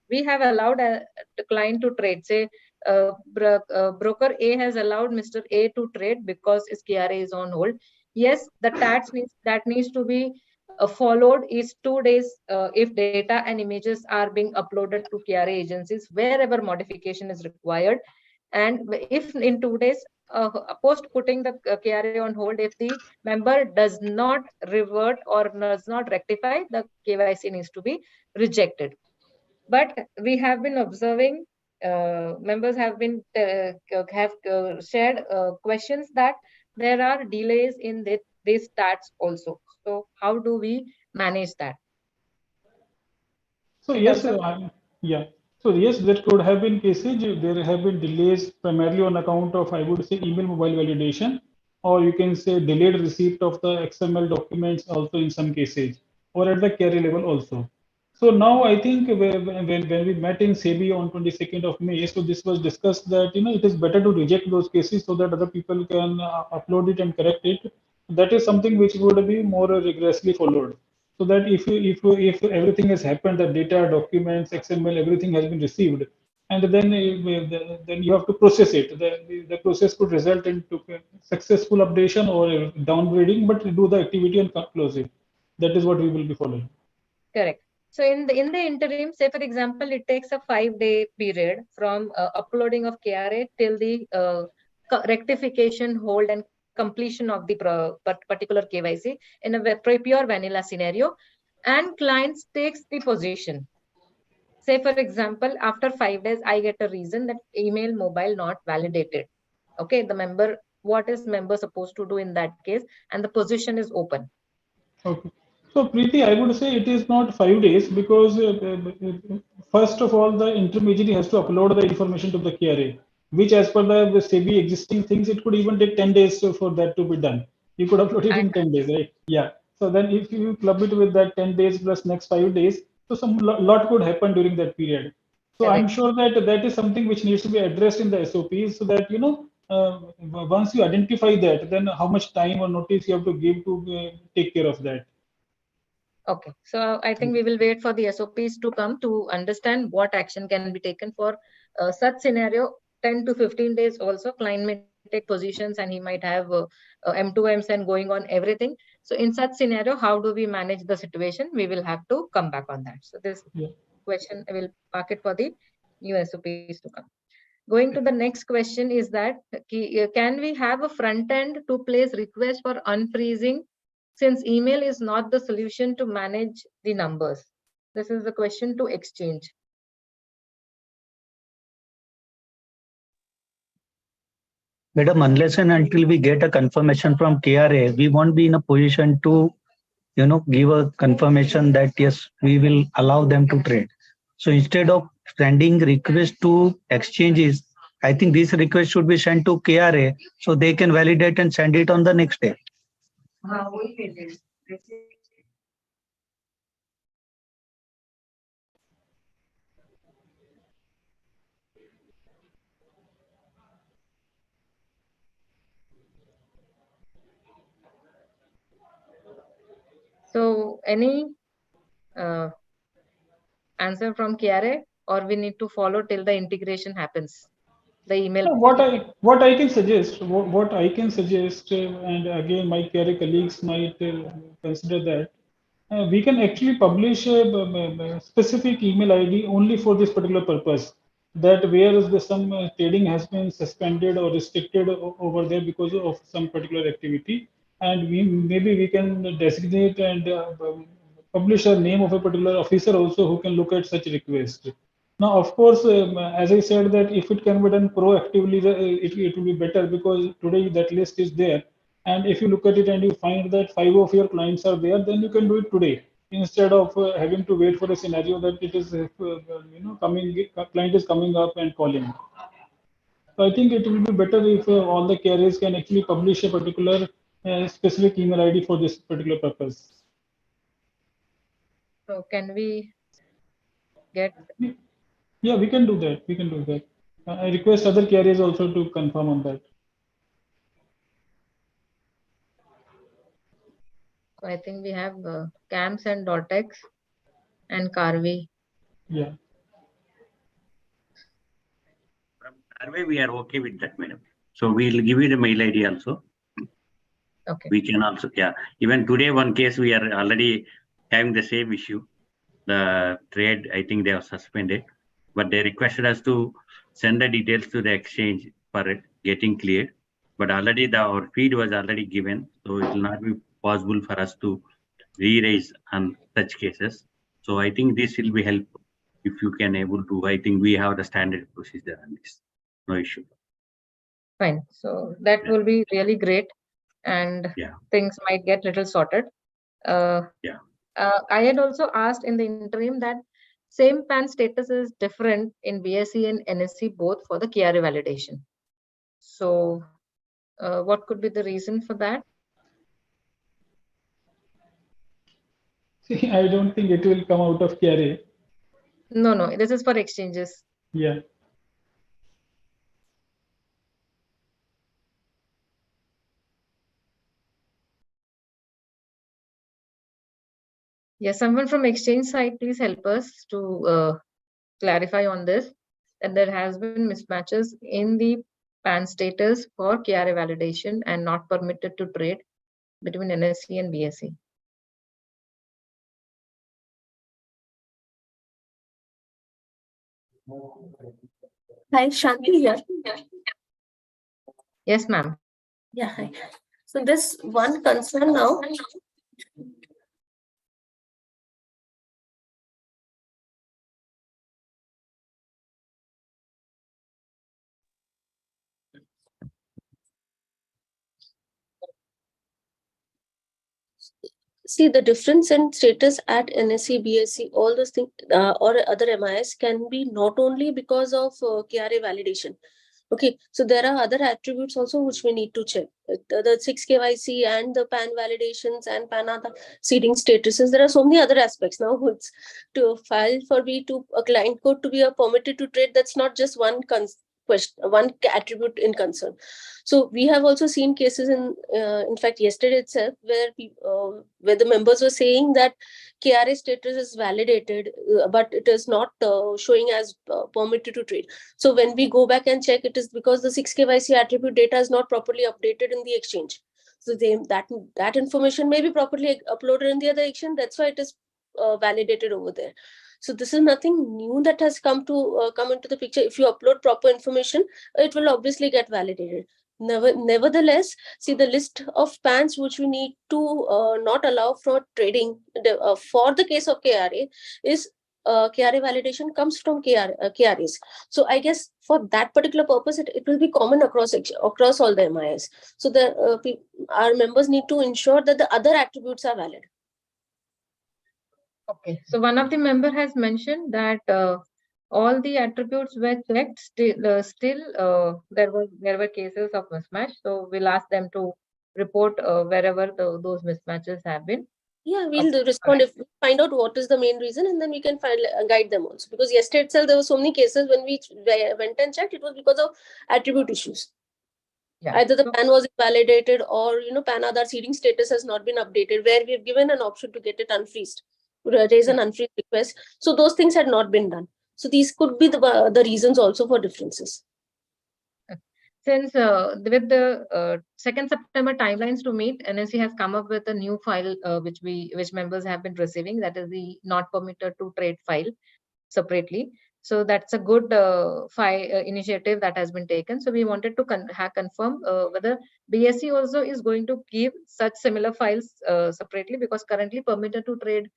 we have allowed the client to trade. Say, broker A has allowed Mr. A to trade because his KRA is on hold. Yes, the tax needs to be followed is 2 days if data and images are being uploaded to KRA agencies wherever modification is required, and if in 2 days post putting the KRA on hold, if the member does not revert or does not rectify, the KYC needs to be rejected. But we have been observing, members have been shared questions that there are delays in these stats also. So how do we manage that? So yes, yeah. So yes, there could have been cases. There have been delays primarily on account of, I would say, email mobile validation, or you can say delayed receipt of the XML documents also in some cases, or at the carry level also. So now I think when we met in SEBI on 22nd of May, so this was discussed that it is better to reject those cases so that other people can upload it and correct it. That is something which would be more rigorously followed. So that if everything has happened, the data, documents, XML, everything has been received, and then you have to process it. The process could result into successful updation or downgrading, but do the activity and close it. That is what we will be following. Correct. So in the interim, say for example, it takes a 5-day period from uploading of KRA till the rectification, hold, and completion of the particular KYC in a pure vanilla scenario, and clients takes the position. Say, for example, after 5 days, I get a reason that email mobile not validated. Okay, the member, what is member supposed to do in that case? And the position is open. Okay. So, Preeti, I would say it is not 5 days because first of all, the intermediary has to upload the information to the KRA, which as per the SEBI existing things, it could even take 10 days for that to be done. You could upload it in 10 days, right? Yeah. So then if you club it with that 10 days plus next 5 days, so some lot could happen during that period. So I'm sure that that is something which needs to be addressed in the SOPs so that, once you identify that, then how much time or notice you have to give to take care of that. Okay, so I think we will wait for the SOPs to come to understand what action can be taken for such scenario. 10 to 15 days also, client may take positions and he might have M2Ms and going on everything. So in such scenario, how do we manage the situation? We will have to come back on that. So this question, I will park it for the new SOPs to come. Going to the next question is that, can we have a front end to place request for unfreezing since email is not the solution to manage the numbers? This is the question to exchange. Madam, unless and until we get a confirmation from KRA, we won't be in a position to, give a confirmation that yes, we will allow them to trade. So instead of sending request to exchanges, I think this request should be sent to KRA so they can validate and send it on the next day. So any answer from KRA, or we need to follow till the integration happens? The email. No, what I can suggest, and again, my KRA colleagues might consider that we can actually publish a specific email ID only for this particular purpose. That where some trading has been suspended or restricted over there because of some particular activity, and maybe we can designate and publish a name of a particular officer also who can look at such request. Now, of course, as I said, that if it can be done proactively, it will be better because today that list is there. And if you look at it and you find that 5 of your clients are there, then you can do it today instead of having to wait for a scenario that it is, client is coming up and calling. So I think it will be better if all the carriers can actually publish a particular specific email ID for this particular purpose. So can we get? Yeah, we can do that. We can do that. I request other carriers also to confirm on that. So I think we have CAMS and .x and Karvy. Yeah. From Karvy, we are okay with that, madam. So we'll give you the mail ID also. Okay. We can also, yeah. Even today, one case we are already having the same issue. The trade, I think they are suspended, but they requested us to send the details to the exchange for getting cleared. But already our feed was already given, so it will not be possible for us to re-raise on such cases. So I think this will be helpful if you can able to. I think we have the standard procedure on this. No issue. Fine. So that will be really great, and things might get little sorted. I had also asked in the interim that same PAN status is different in BSE and NSE both for the KRA validation. So what could be the reason for that? See, I don't think it will come out of KRA. No, this is for exchanges. Yeah. Yes, someone from exchange side, please help us to clarify on this. And there has been mismatches in the PAN status for KRA validation and not permitted to trade between NSE and BSE. Hi, Shanti here. Yes, ma'am. Yeah, hi. So this one concern now. See, the difference in status at NSE, BSE, all those things, or other MIS can be not only because of KRA validation. Okay, so there are other attributes also which we need to check. The 6 KYC and the PAN validations and PAN Aadhaar seeding statuses. There are so many other aspects now. It's to file for a client code to be a permitted to trade. That's not just one question, one attribute in concern. So we have also seen cases in fact yesterday itself where the members were saying that KRA status is validated, but it is not showing as permitted to trade. So when we go back and check, it is because the 6 KYC attribute data is not properly updated in the exchange. So that information may be properly uploaded in the other exchange. That's why it is validated over there. So this is nothing new that has come into the picture. If you upload proper information, it will obviously get validated. Nevertheless, see the list of PANs which we need to not allow for trading for the case of KRA is KRA validation comes from KRAs. So I guess for that particular purpose, it will be common across all the MIS. So our members need to ensure that the other attributes are valid. Okay, so one of the member has mentioned that all the attributes were checked. Still, there were cases of mismatch. So we'll ask them to report wherever those mismatches have been. Yeah, we'll respond if we find out what is the main reason, and then we can guide them also. Because yesterday itself, there were so many cases when we went and checked, it was because of attribute issues. Yeah. Either the PAN was invalidated or, PAN Aadhaar seeding status has not been updated, where we've given an option to get it unfreezed, raise an unfreeze request. So those things had not been done. So these could be the reasons also for differences. Since with the 2nd September timelines to meet, NSE has come up with a new file which members have been receiving. That is the not permitted to trade file separately. So that's a good initiative that has been taken. So we wanted to confirm whether BSE also is going to give such similar files separately, because currently permitted to trade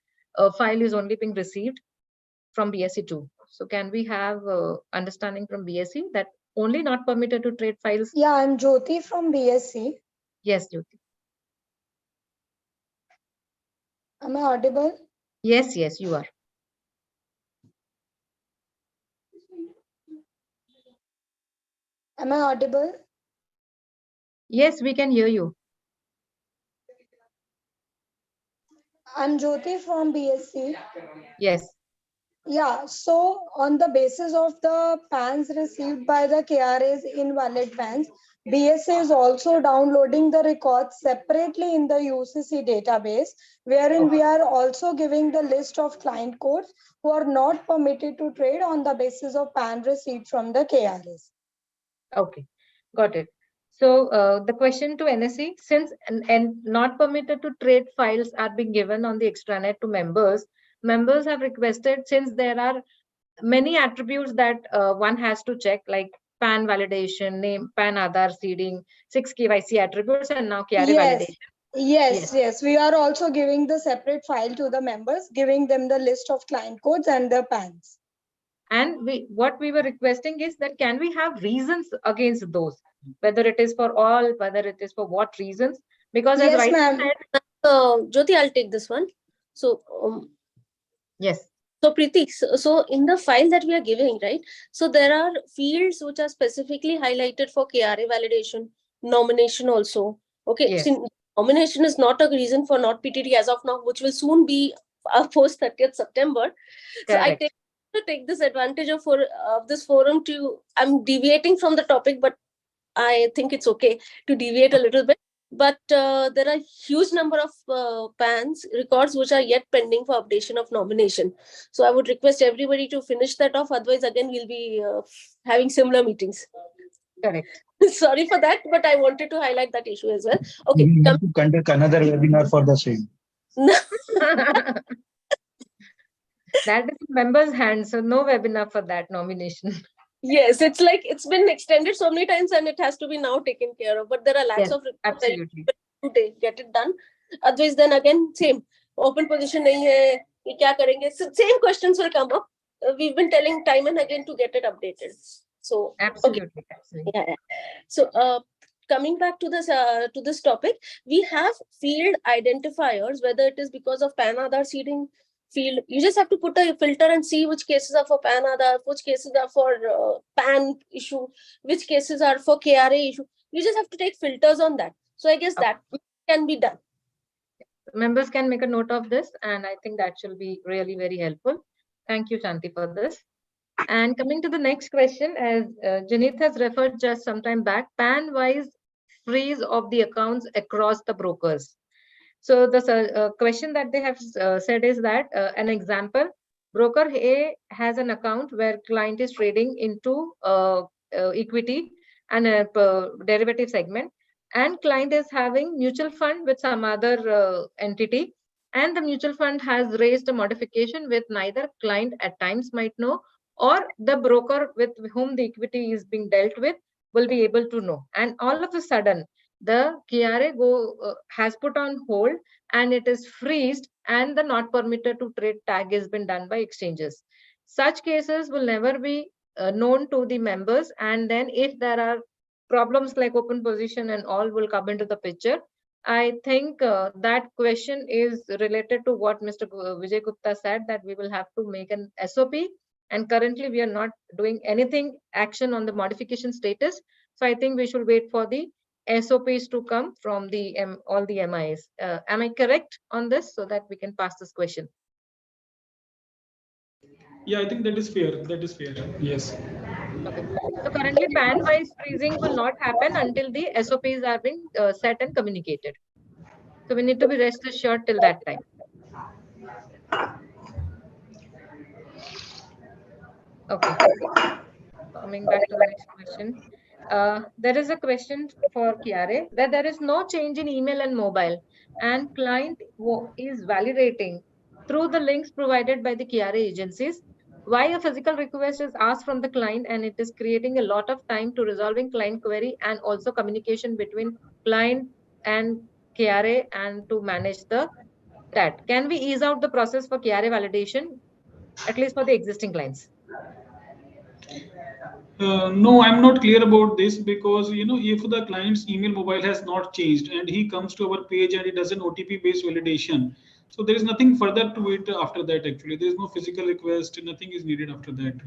file is only being received from BSE 2. So can we have understanding from BSE that only not permitted to trade files? Yeah, I'm Jyoti from BSE. Yes, Jyoti. Am I audible? Yes, you are. Am I audible? Yes, we can hear you. I'm Jyoti from BSE. Yes. Yeah, so on the basis of the PANs received by the KRAs invalid PANs, BSE is also downloading the records separately in the UCC database, wherein we are also giving the list of client codes who are not permitted to trade on the basis of PAN received from the KRAs. Okay, got it. So the question to NSE, since and not permitted to trade files are being given on the extranet to members have requested, since there are many attributes that one has to check, like PAN validation, name, PAN Aadhaar seeding, 6 KYC attributes, and now KRA validation. Yes. We are also giving the separate file to the members, giving them the list of client codes and the PANs. And what we were requesting is that can we have reasons against those, whether it is for all, whether it is for what reasons? Because yes, as right ma'am. Jyoti, I'll take this one. So yes. So Preeti, so in the file that we are giving, right? So there are fields which are specifically highlighted for KRA validation, nomination also. Okay, Yes. so nomination is not a reason for not PTT as of now, which will soon be post 30th September. Correct. So I take this advantage of this forum to, I'm deviating from the topic, but I think it's okay to deviate a little bit. But there are huge number of PANs records which are yet pending for updation of nomination. So I would request everybody to finish that off. Otherwise, again, we'll be having similar meetings. Correct. Sorry for that, but I wanted to highlight that issue as well. Okay. We need to conduct another webinar for the same. That is members' hand, so no webinar for that nomination. Yes, it's like it's been extended so many times and it has to be now taken care of. But there are lakhs Yes, of reports absolutely. to get it done. Otherwise, then again, same open position nahi hai, ye kya karenge? So same questions will come up. We've been telling time and again to get it updated. So Absolutely, absolutely. yeah. So coming back to this topic, we have field identifiers, whether it is because of PAN Aadhaar seeding field. You just have to put a filter and see which cases are for PAN Aadhaar, which cases are for PAN issue, which cases are for KRA issue. You just have to take filters on that. So I guess that can be done. Members can make a note of this, and I think that should be really very helpful. Thank you, Shanti, for this. And coming to the next question, as Janit has referred just some time back, PAN-wise freeze of the accounts across the brokers. So the question that they have said is that an example, broker A has an account where client is trading into equity and a derivative segment, and client is having mutual fund with some other entity, and the mutual fund has raised a modification with neither client at times might know, or the broker with whom the equity is being dealt with will be able to know. And all of a sudden, the KRA has put on hold and it is freezed, and the not permitted to trade tag has been done by exchanges. Such cases will never be known to the members, and then if there are problems like open position and all will come into the picture. I think that question is related to what Mr. Vijay Gupta said, that we will have to make an SOP, and currently we are not doing anything action on the modification status. So I think we should wait for the SOPs to come from the all the MIs. Am I correct on this, so that we can pass this question? Yeah, I think that is fair. That is fair. Yes. Okay. So currently PAN-wise freezing will not happen until the SOPs are being set and communicated. So we need to be rest assured till that time. Okay. Coming back to the next question. There is a question for KRA that there is no change in email and mobile, and client is validating through the links provided by the KRA agencies. Why a physical request is asked from the client, and it is creating a lot of time to resolving client query and also communication between client and KRA and to manage that. Can we ease out the process for KRA validation, at least for the existing clients? No, I'm not clear about this, because if the client's email mobile has not changed and he comes to our page and he does an OTP based validation, so there is nothing further to it after that. Actually, there is no physical request, nothing is needed after that.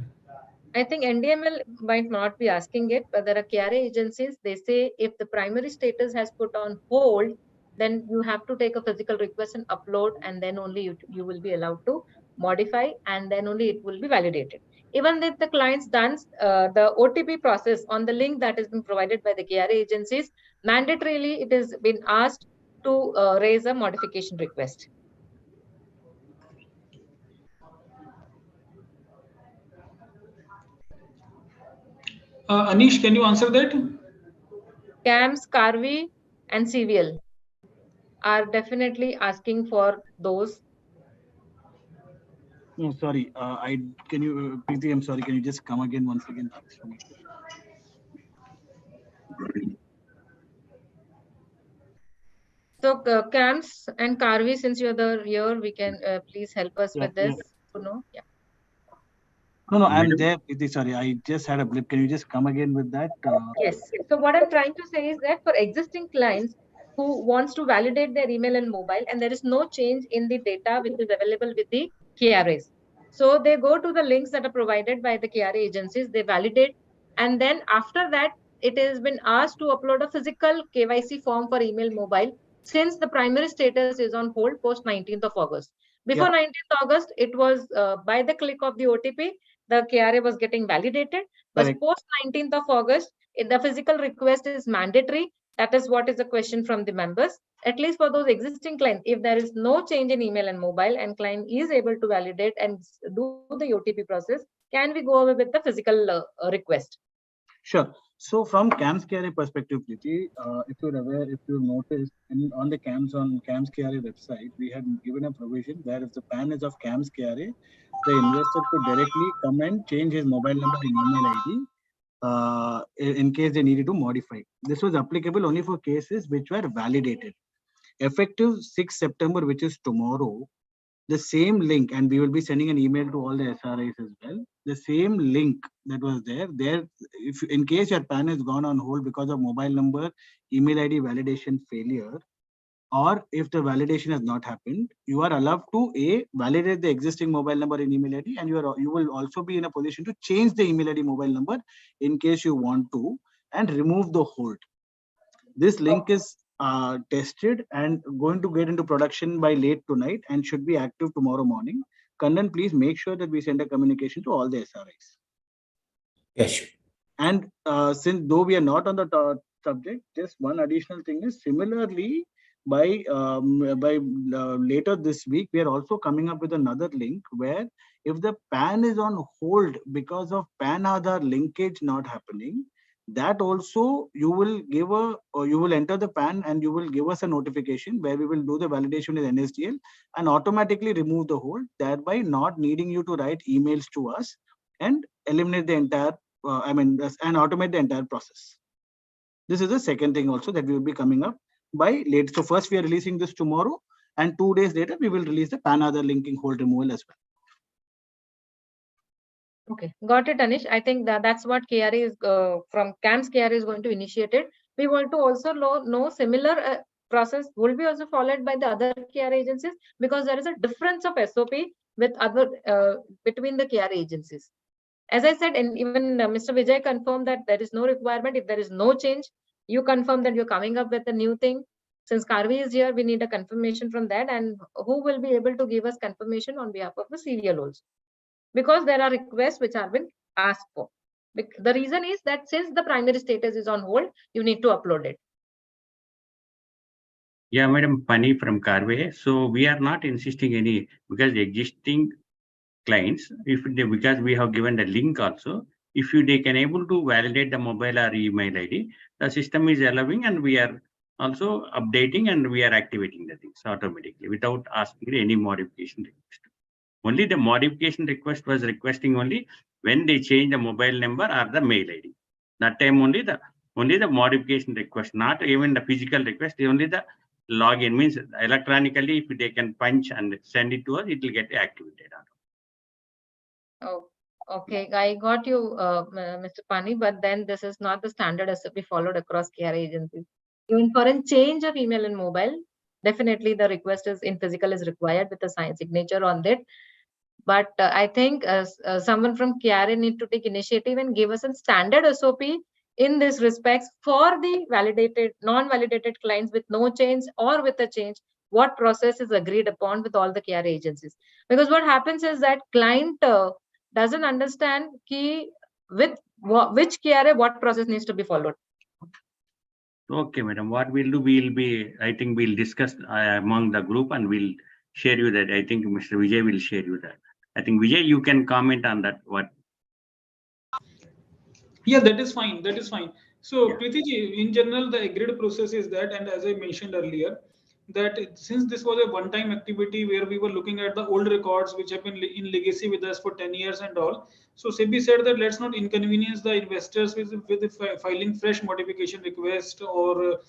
I think NDML might not be asking it, but there are KRA agencies. They say if the primary status has put on hold, then you have to take a physical request and upload, and then only you will be allowed to modify, and then only it will be validated. Even if the client's done the OTP process on the link that has been provided by the KRA agencies, mandatorily it has been asked to raise a modification request. Anish, can you answer that? CAMS, Karvy, and CVL are definitely asking for those. No, sorry. Can you, Preeti, I'm sorry. Can you just come again once again? So CAMS and Karvy, since you're here, we can please help us with this. Yeah. No, I'm there, Preeti. Sorry, I just had a blip. Can you just come again with that? Yes. So what I'm trying to say is that for existing clients who wants to validate their email and mobile, and there is no change in the data which is available with the KRAs. So they go to the links that are provided by the KRA agencies, they validate, and then after that, it has been asked to upload a physical KYC form for email mobile, since the primary status is on hold post 19th of August. Before 19th August, it was by the click of the OTP, the KRA was getting validated. But post 19th of August, the physical request is mandatory. That is what is the question from the members. At least for those existing clients, if there is no change in email and mobile and client is able to validate and do the OTP process, can we go over with the physical request? Sure. So from CAMS KRA perspective, Preeti, if you're aware, if you noticed, on the CAMS KRA website, we had given a provision where if the PAN is of CAMS KRA, the investor could directly come and change his mobile number and email ID in case they needed to modify. This was applicable only for cases which were validated. Effective 6 September, which is tomorrow, the same link, and we will be sending an email to all the SRIs as well. The same link that was there, if in case your PAN has gone on hold because of mobile number, email ID validation failure, or if the validation has not happened, you are allowed to validate the existing mobile number and email ID, and you will also be in a position to change the email ID mobile number in case you want to, and remove the hold. This link is tested and going to get into production by late tonight and should be active tomorrow morning. Kannan, please make sure that we send a communication to all the SRIs. Yes. And since though we are not on the subject, just one additional thing is similarly by later this week, we are also coming up with another link where if the PAN is on hold because of PAN Aadhaar linkage not happening, that also you will enter the PAN and you will give us a notification where we will do the validation with NSDL and automatically remove the hold, thereby not needing you to write emails to us and eliminate the entire, and automate the entire process. This is the second thing also that we will be coming up by late. So first we are releasing this tomorrow, and 2 days later we will release the PAN Aadhaar linking hold removal as well. Okay, got it, Anish. I think that's what KRA is from CAMS KRA is going to initiate it. We want to also know similar process will be also followed by the other KRA agencies, because there is a difference of SOP with other between the KRA agencies. As I said, and even Mr. Vijay confirmed that there is no requirement. If there is no change, you confirm that you're coming up with a new thing. Since Karvy is here, we need a confirmation from that, and who will be able to give us confirmation on behalf of the CDSL also. Because there are requests which have been asked for. The reason is that since the primary status is on hold, you need to upload it. Yeah, Madam Pani from Karvy. So we are not insisting any, because the existing clients, because we have given the link also, if they can able to validate the mobile or email ID, the system is allowing, and we are also updating and we are activating the things automatically without asking any modification request. Only the modification request was requesting only when they change the mobile number or the mail ID. That time only the modification request, not even the physical request, only the login, means electronically if they can punch and send it to us, it will get activated. Oh, okay, I got you, Mr. Pani, but then this is not the standard SOP followed across KRA agencies. Even for a change of email and mobile, definitely the request is in physical is required with a signed signature on that. But I think someone from KRA need to take initiative and give us a standard SOP in this respects for the validated, non-validated clients with no change or with a change, what process is agreed upon with all the KRA agencies. Because what happens is that client doesn't understand with which KRA, what process needs to be followed. Okay, madam. What we'll do, I think we'll discuss among the group and we'll share you that. I think Mr. Vijay will share you that. I think Vijay, you can comment on that. What? Yeah, that is fine. That is fine. So, yeah. Preeti ji, in general, the agreed process is that, and as I mentioned earlier, that since this was a one-time activity where we were looking at the old records which have been in legacy with us for 10 years and all, so SEBI said that let's not inconvenience the investors with filing fresh modification request or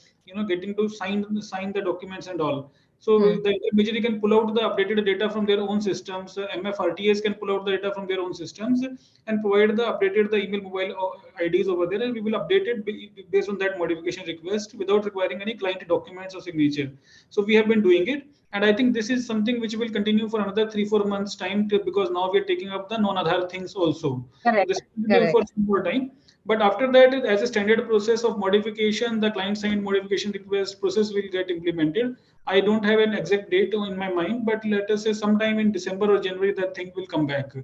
getting to sign the documents and all. So the intermediary can pull out the updated data from their own systems. MFRTAs can pull out the data from their own systems and provide the email mobile IDs over there, and we will update it based on that modification request without requiring any client documents or signature. So we have been doing it, and I think this is something which will continue for another 3-4 months time because now we are taking up the non-Aadhaar things also. Correct. So this will continue for some more time. But after that, as a standard process of modification, the client-signed modification request process will get implemented. I don't have an exact date in my mind, but let us say sometime in December or January, that thing will come back.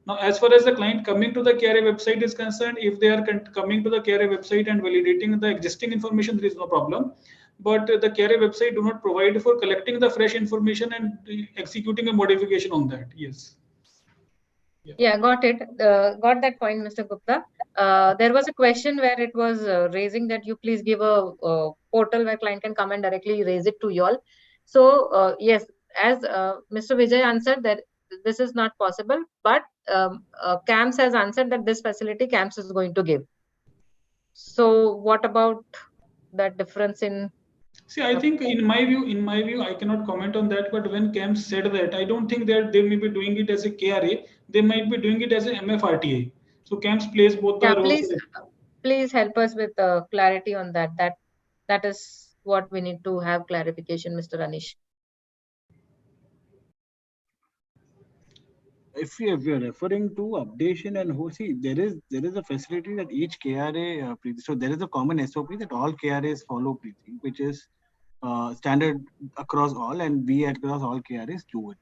Now, as far as the client coming to the KRA website is concerned, if they are coming to the KRA website and validating the existing information, there is no problem. But the KRA website do not provide for collecting the fresh information and executing a modification on that. Yes. Yeah, got it. Got that point, Mr. Gupta. there was a question where it was raising that you please give a portal where client can come and directly raise it to you all. So yes, as Mr. Vijay answered that this is not possible, but CAMS has answered that this facility CAMS is going to give. So what about that difference in? See, I think in my view, I cannot comment on that. But when CAMS said that, I don't think that they may be doing it as a KRA. They might be doing it as a MFRTA. So CAMS plays both the roles. Please help us with clarity on that. That is what we need to have clarification, Mr. Anish. If we are referring to updation and see, there is a facility that each KRA, so there is a common SOP that all KRAs follow, which is standard across all, and we across all KRAs do it.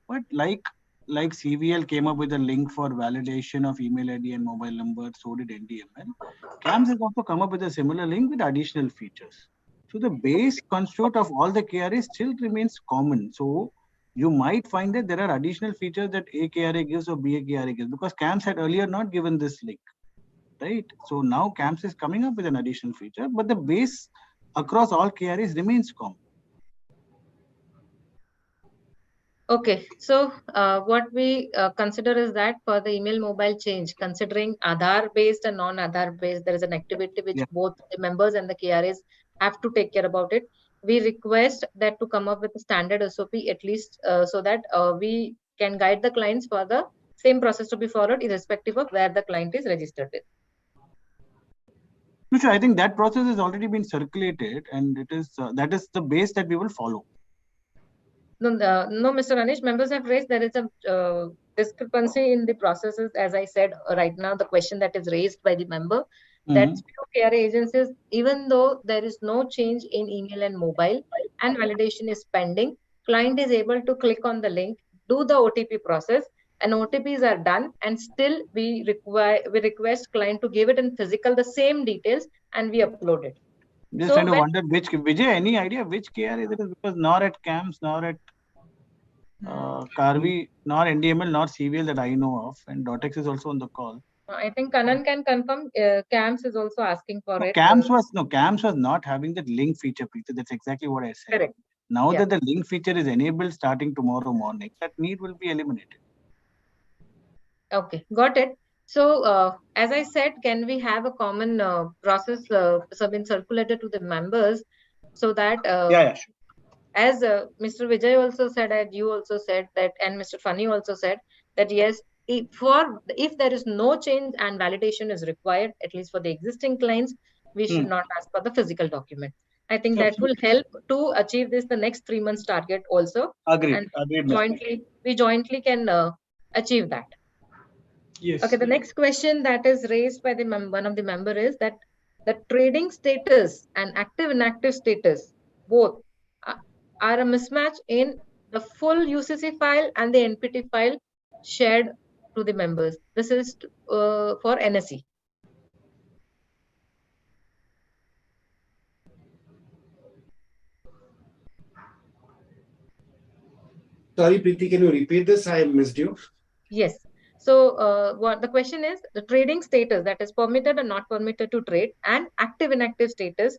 But like CVL came up with a link for validation of email ID and mobile number, so did NDML. CAMS has also come up with a similar link with additional features. So the base construct of all the KRAs still remains common. So you might find that there are additional features that A KRA gives or B KRA gives, because CAMS had earlier not given this link, right? So now CAMS is coming up with an additional feature, but the base across all KRAs remains common. Okay, so what we consider is that for the email mobile change, considering Aadhaar based and non-Aadhaar based, there is an activity which both the members and the KRAs have to take care about it. We request that to come up with a standard SOP at least so that we can guide the clients for the same process to be followed irrespective of where the client is registered with. Which I think that process has already been circulated, and it is that is the base that we will follow. No, Mr. Anish, members have raised there is a discrepancy in the processes. As I said right now, the question that is raised by the member, that few KRA agencies, even though there is no change in email and mobile and validation is pending, client is able to click on the link, do the OTP process, and OTPs are done, and still we request client to give it in physical the same details, and we upload it. Just trying to wonder which Vijay, any idea which KRA it is, because nor at CAMS, nor at Karvy, nor NDML, nor CVL that I know of, and Dotex is also on the call. I think Kanan can confirm. CAMS is also asking for it. CAMS was not having the link feature. That's exactly what I said. Correct. Now that the link feature is enabled starting tomorrow morning, that need will be eliminated. Okay, got it. So, as I said, can we have a common process been circulated to the members so that Sure. As Mr. Vijay also said, and you also said that, and Mr. Funny also said that yes, if there is no change and validation is required, at least for the existing clients, we should not ask for the physical document. I think that will help to achieve this the next 3 months target also. Agreed. And we jointly can achieve that. Yes. Okay, the next question that is raised by the one of the member is that the trading status and active inactive status both are a mismatch in the full UCC file and the NPT file shared to the members. This is for NSE. Sorry, Preeti, can you repeat this? I missed you. Yes. So what the question is, the trading status that is permitted and not permitted to trade and active inactive status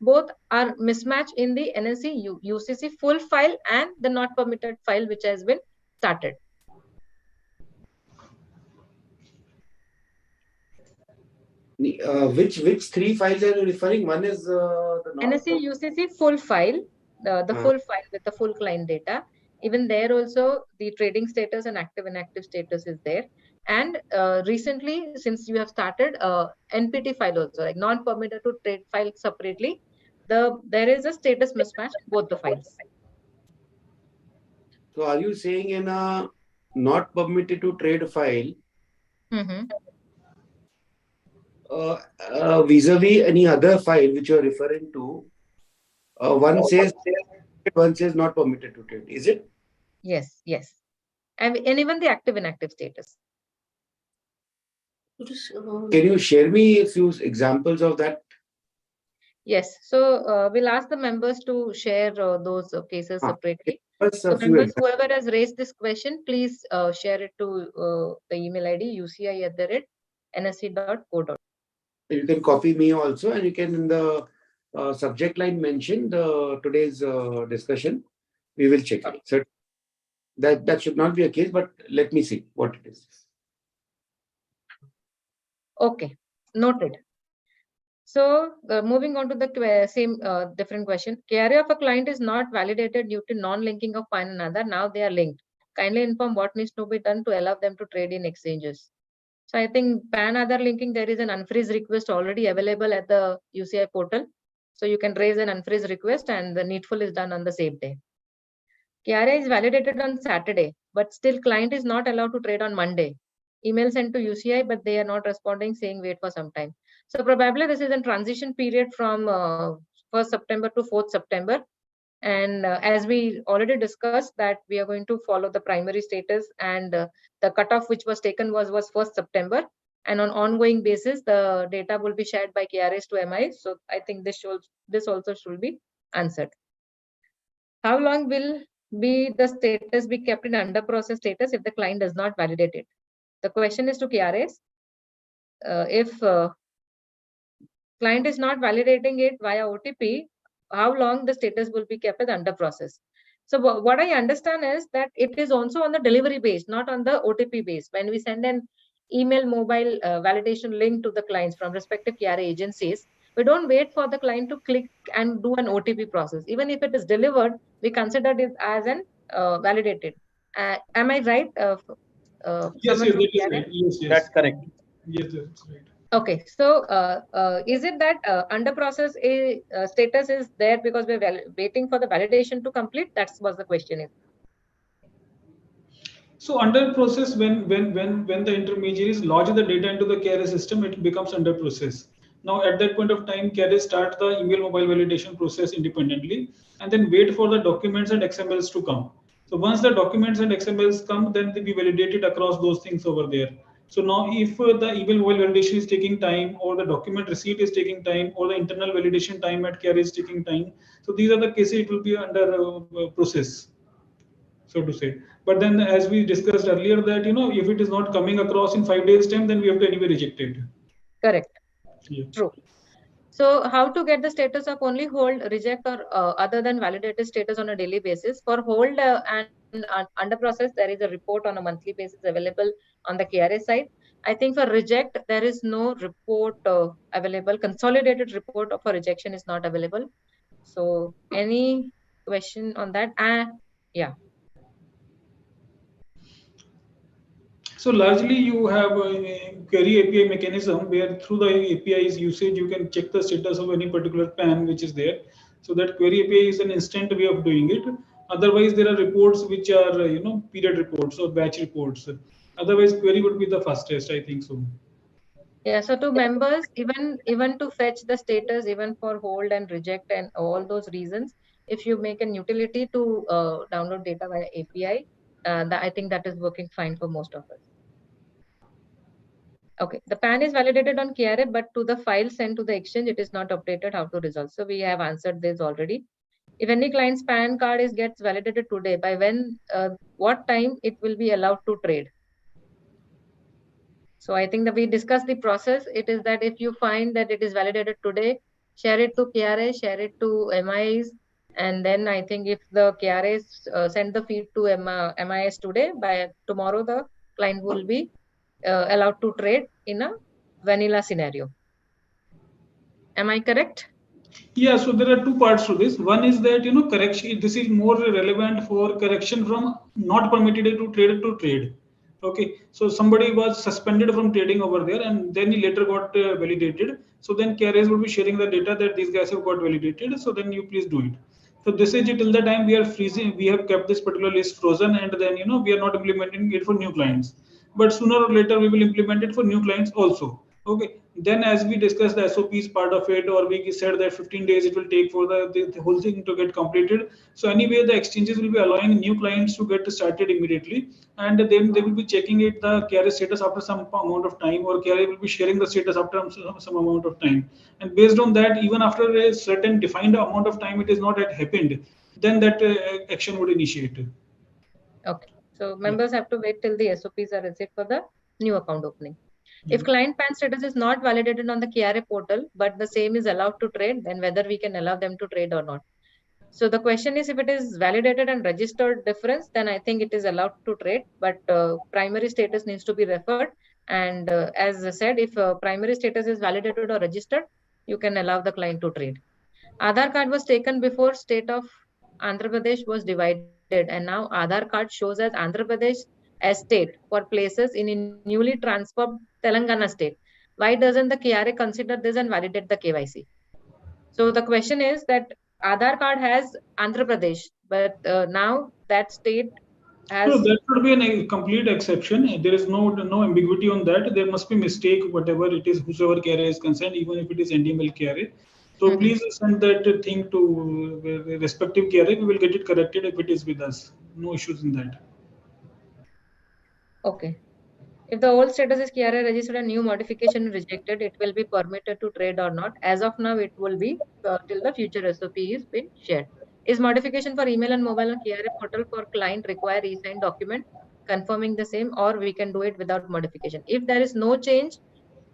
both are mismatched in the NSE UCC full file and the not permitted file which has been started. Which three files are you referring? One is the NSE UCC full file, the full file with the full client data. Even there also the trading status and active inactive status is there. And recently, since you have started NPT file also, like non-permitted to trade file separately, there is a status mismatch in both the files. So are you saying in a not permitted to trade file, vis-a-vis any other file which you are referring to, one says not permitted to trade, is it? Yes, yes. And even the active inactive status. Can you share me a few examples of that? Yes. So we'll ask the members to share those cases separately. So members, whoever has raised this question, please share it to the email ID UCI nsc.co.in. You can copy me also, and you can in the subject line mention the today's discussion. We will check it. So that should not be a case, but let me see what it is. Okay, noted. So moving on to the same different question. KRA of a client is not validated due to non-linking of PAN and Aadhaar. Now they are linked. Kindly inform what needs to be done to allow them to trade in exchanges. So I think PAN Aadhaar linking, there is an unfreeze request already available at the UCI portal. So you can raise an unfreeze request and the needful is done on the same day. KRA is validated on Saturday, but still client is not allowed to trade on Monday. Email sent to UCI, but they are not responding, saying wait for some time. So probably this is a transition period from 1st September to 4th September. And as we already discussed that we are going to follow the primary status, and the cutoff which was taken was 1st September. And on ongoing basis, the data will be shared by KRAs to MI. So I think this also should be answered. How long will the status be kept in under process status if the client does not validate it? The question is to KRAs. If client is not validating it via OTP, how long the status will be kept as under process? So what I understand is that it is also on the delivery base, not on the OTP base. When we send an email mobile validation link to the clients from respective KRA agencies, we don't wait for the client to click and do an OTP process. Even if it is delivered, we consider it as an validated. Am I right? Yes, Someone yes, from that is KRA? right. Yes, yes. That's correct. Yes, that's right. Okay, so is it that under process status is there because we're waiting for the validation to complete? That was the question. Is so under process, when the intermediaries lodge the data into the KRA system, it becomes under process. Now at that point of time, KRA start the email mobile validation process independently, and then wait for the documents and XMLs to come. So once the documents and XMLs come, then they be validated across those things over there. So now if the email mobile validation is taking time, or the document receipt is taking time, or the internal validation time at KRA is taking time, so these are the cases it will be under process, so to say. But then as we discussed earlier that, if it is not coming across in 5 days time, then we have to anyway reject it. correct. Yeah. True. So how to get the status of only hold, reject, or other than validated status on a daily basis? For hold and under process, there is a report on a monthly basis available on the KRA side. I think for reject, there is no report available. Consolidated report for rejection is not available. So any question on that? Yeah. So largely you have a query API mechanism where through the API's usage, you can check the status of any particular PAN which is there. So that query API is an instant way of doing it. Otherwise, there are reports which are, period reports or batch reports. Otherwise, query would be the fastest, I think so. Yeah, so to members, even to fetch the status, even for hold and reject and all those reasons, if you make an utility to download data via API, I think that is working fine for most of us. Okay, the PAN is validated on KRA, but to the file sent to the exchange, it is not updated. How to resolve? So we have answered this already. If any client's PAN card gets validated today, by when, what time it will be allowed to trade? So I think that we discussed the process. It is that if you find that it is validated today, share it to KRA, share it to MIs, and then I think if the KRAs send the feed to MIS today, by tomorrow the client will be allowed to trade in a vanilla scenario. Am I correct? Yeah, so there are two parts to this. One is that, correction, this is more relevant for correction from not permitted to trade. Okay, so somebody was suspended from trading over there and then he later got validated. So then carriers would be sharing the data that these guys have got validated. So then you please do it. So this is till the time we are freezing, we have kept this particular list frozen, and then, we are not implementing it for new clients. But sooner or later we will implement it for new clients also. Okay, then as we discussed the SOPs part of it, or we said that 15 days it will take for the whole thing to get completed. So anyway, the exchanges will be allowing new clients to get started immediately, and then they will be checking it the KRA status after some amount of time, or KRA will be sharing the status after some amount of time. And based on that, even after a certain defined amount of time, it is not yet happened, then that action would initiate. Okay, so members have to wait till the SOPs are received for the new account opening. If client PAN status is not validated on the KRA portal, but the same is allowed to trade, then whether we can allow them to trade or not. So the question is, if it is validated and registered difference, then I think it is allowed to trade, but primary status needs to be referred. And as I said, if primary status is validated or registered, you can allow the client to trade. Aadhaar card was taken before state of Andhra Pradesh was divided, and now Aadhaar card shows as Andhra Pradesh as state for places in a newly transformed Telangana state. Why doesn't the KRA consider this and validate the KYC? So the question is that Aadhaar card has Andhra Pradesh, but now that state has. So that should be a complete exception. There is no ambiguity on that. There must be mistake, whatever it is, whosoever KRA is concerned, even if it is NDML KRA. So please send that thing to respective KRA. We will get it corrected if it is with us. No issues in that. Okay. If the old status is KRA registered and new modification rejected, it will be permitted to trade or not. As of now, it will be till the future SOP is been shared. Is modification for email and mobile on KRA portal for client require e-sign document confirming the same, or we can do it without modification? If there is no change,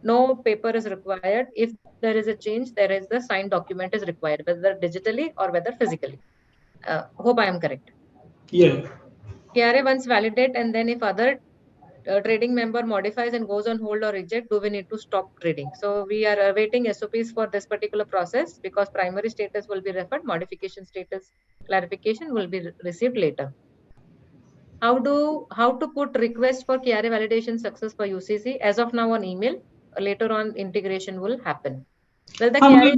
no paper is required. If there is a change, there is the signed document is required, whether digitally or whether physically. Hope I am correct. Yeah. KRA once validate, and then if other trading member modifies and goes on hold or reject, do we need to stop trading? So we are awaiting SOPs for this particular process, because primary status will be referred, modification status clarification will be received later. How to put request for KRA validation success for UCC? As of now on email, later on integration will happen. Well, the KRA...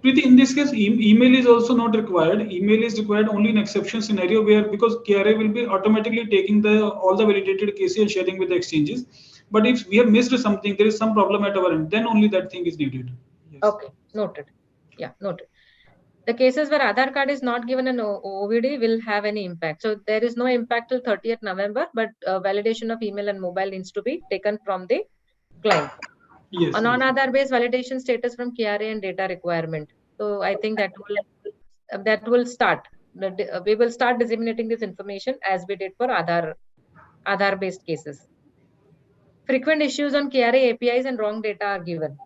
Preeti, in this case, email is also not required. Email is required only in exception scenario where, because KRA will be automatically taking all the validated cases and sharing with the exchanges. But if we have missed something, there is some problem at our end, then only that thing is needed. Yes. Okay, noted. Yeah, noted. The cases where Aadhaar card is not given an OVD will have any impact. So there is no impact till 30th November, but validation of email and mobile needs to be taken from the client. Yes. A non-Aadhaar based validation status from KRA and data requirement. So I think that will start. We will start disseminating this information as we did for Aadhaar based cases. Frequent issues on KRA APIs and wrong data are given.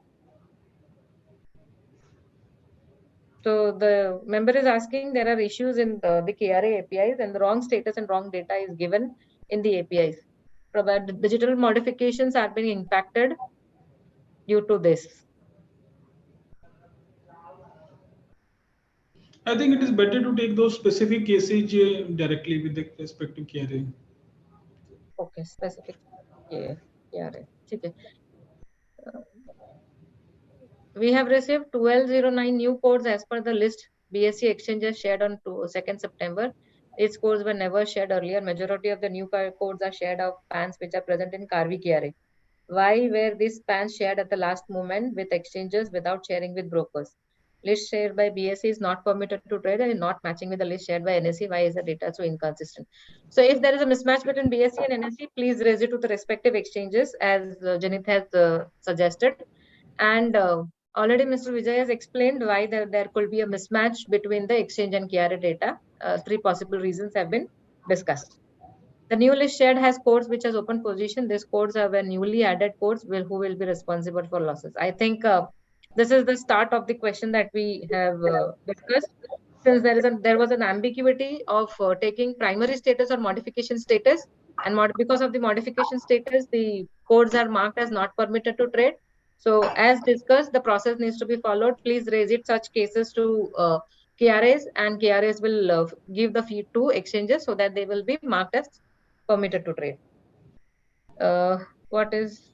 So the member is asking, there are issues in the KRA APIs and the wrong status and wrong data is given in the APIs. Digital modifications are being impacted due to this. I think it is better to take those specific cases directly with the respective KRA. Okay, specific KRA. Okay. We have received 1209 new codes as per the list BSE exchanges shared on 2nd September. These codes were never shared earlier. Majority of the new codes are shared of PANs which are present in Karvy KRA. Why were these PANs shared at the last moment with exchanges without sharing with brokers? List shared by BSE is not permitted to trade and is not matching with the list shared by NSE. Why is the data so inconsistent? So if there is a mismatch between BSE and NSE, please raise it to the respective exchanges as Janit has suggested. And already Mr. Vijay has explained why there could be a mismatch between the exchange and KRA data. 3 possible reasons have been discussed. The new list shared has codes which has open position. These codes are newly added codes who will be responsible for losses. I think this is the start of the question that we have discussed. Since there was an ambiguity of taking primary status or modification status, and because of the modification status, the codes are marked as not permitted to trade. So as discussed, the process needs to be followed. Please raise it such cases to KRAs, and KRAs will give the feed to exchanges so that they will be marked as permitted to trade. What is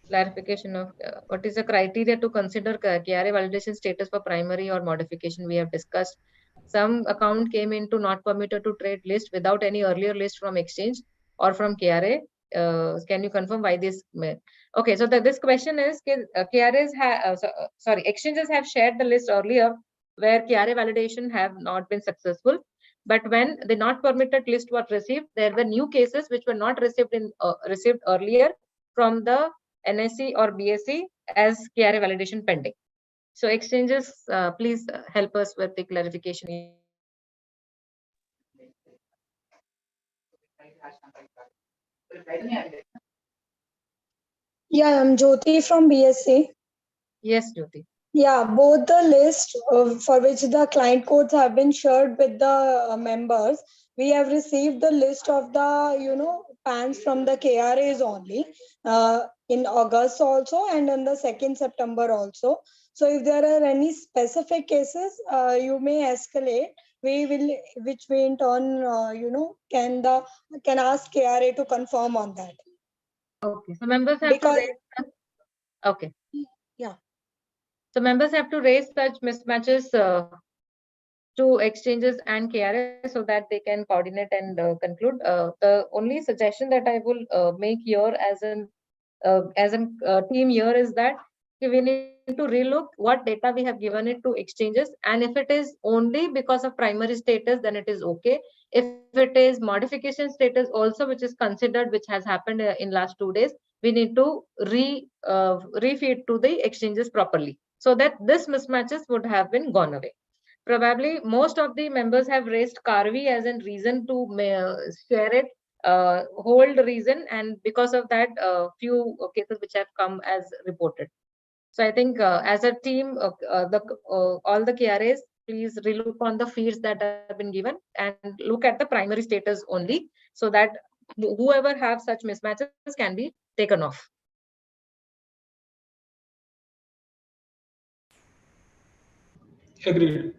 clarification of what is the criteria to consider KRA validation status for primary or modification? We have discussed. Some account came into not permitted to trade list without any earlier list from exchange or from KRA. Can you confirm why this? Okay, so this question is KRAs exchanges have shared the list earlier where KRA validation have not been successful. But when the not permitted list was received, there were new cases which were not received earlier from the NSE or BSE as KRA validation pending. So exchanges, please help us with the clarification. Yeah, I'm Jyoti from BSc. Yes, Jyoti. Yeah, both the list for which the client codes have been shared with the members, we have received the list of the PANs from the KRAs only in August also and on the 2nd September also. So if there are any specific cases, you may escalate. We will, which we in turn, can ask KRA to confirm on that. Okay, so members have Because, to raise. Okay. Yeah. So members have to raise such mismatches to exchanges and KRA so that they can coordinate and conclude. The only suggestion that I will make here as a team here is that we need to relook what data we have given it to exchanges, and if it is only because of primary status, then it is okay. If it is modification status also, which is considered, which has happened in last 2 days, we need to refeed to the exchanges properly so that this mismatches would have been gone away. Probably most of the members have raised Karvy as a reason to share it, hold reason, and because of that, few cases which have come as reported. So I think as a team, all the KRAs, please relook on the feeds that have been given and look at the primary status only, so that whoever have such mismatches can be taken off. Agreed.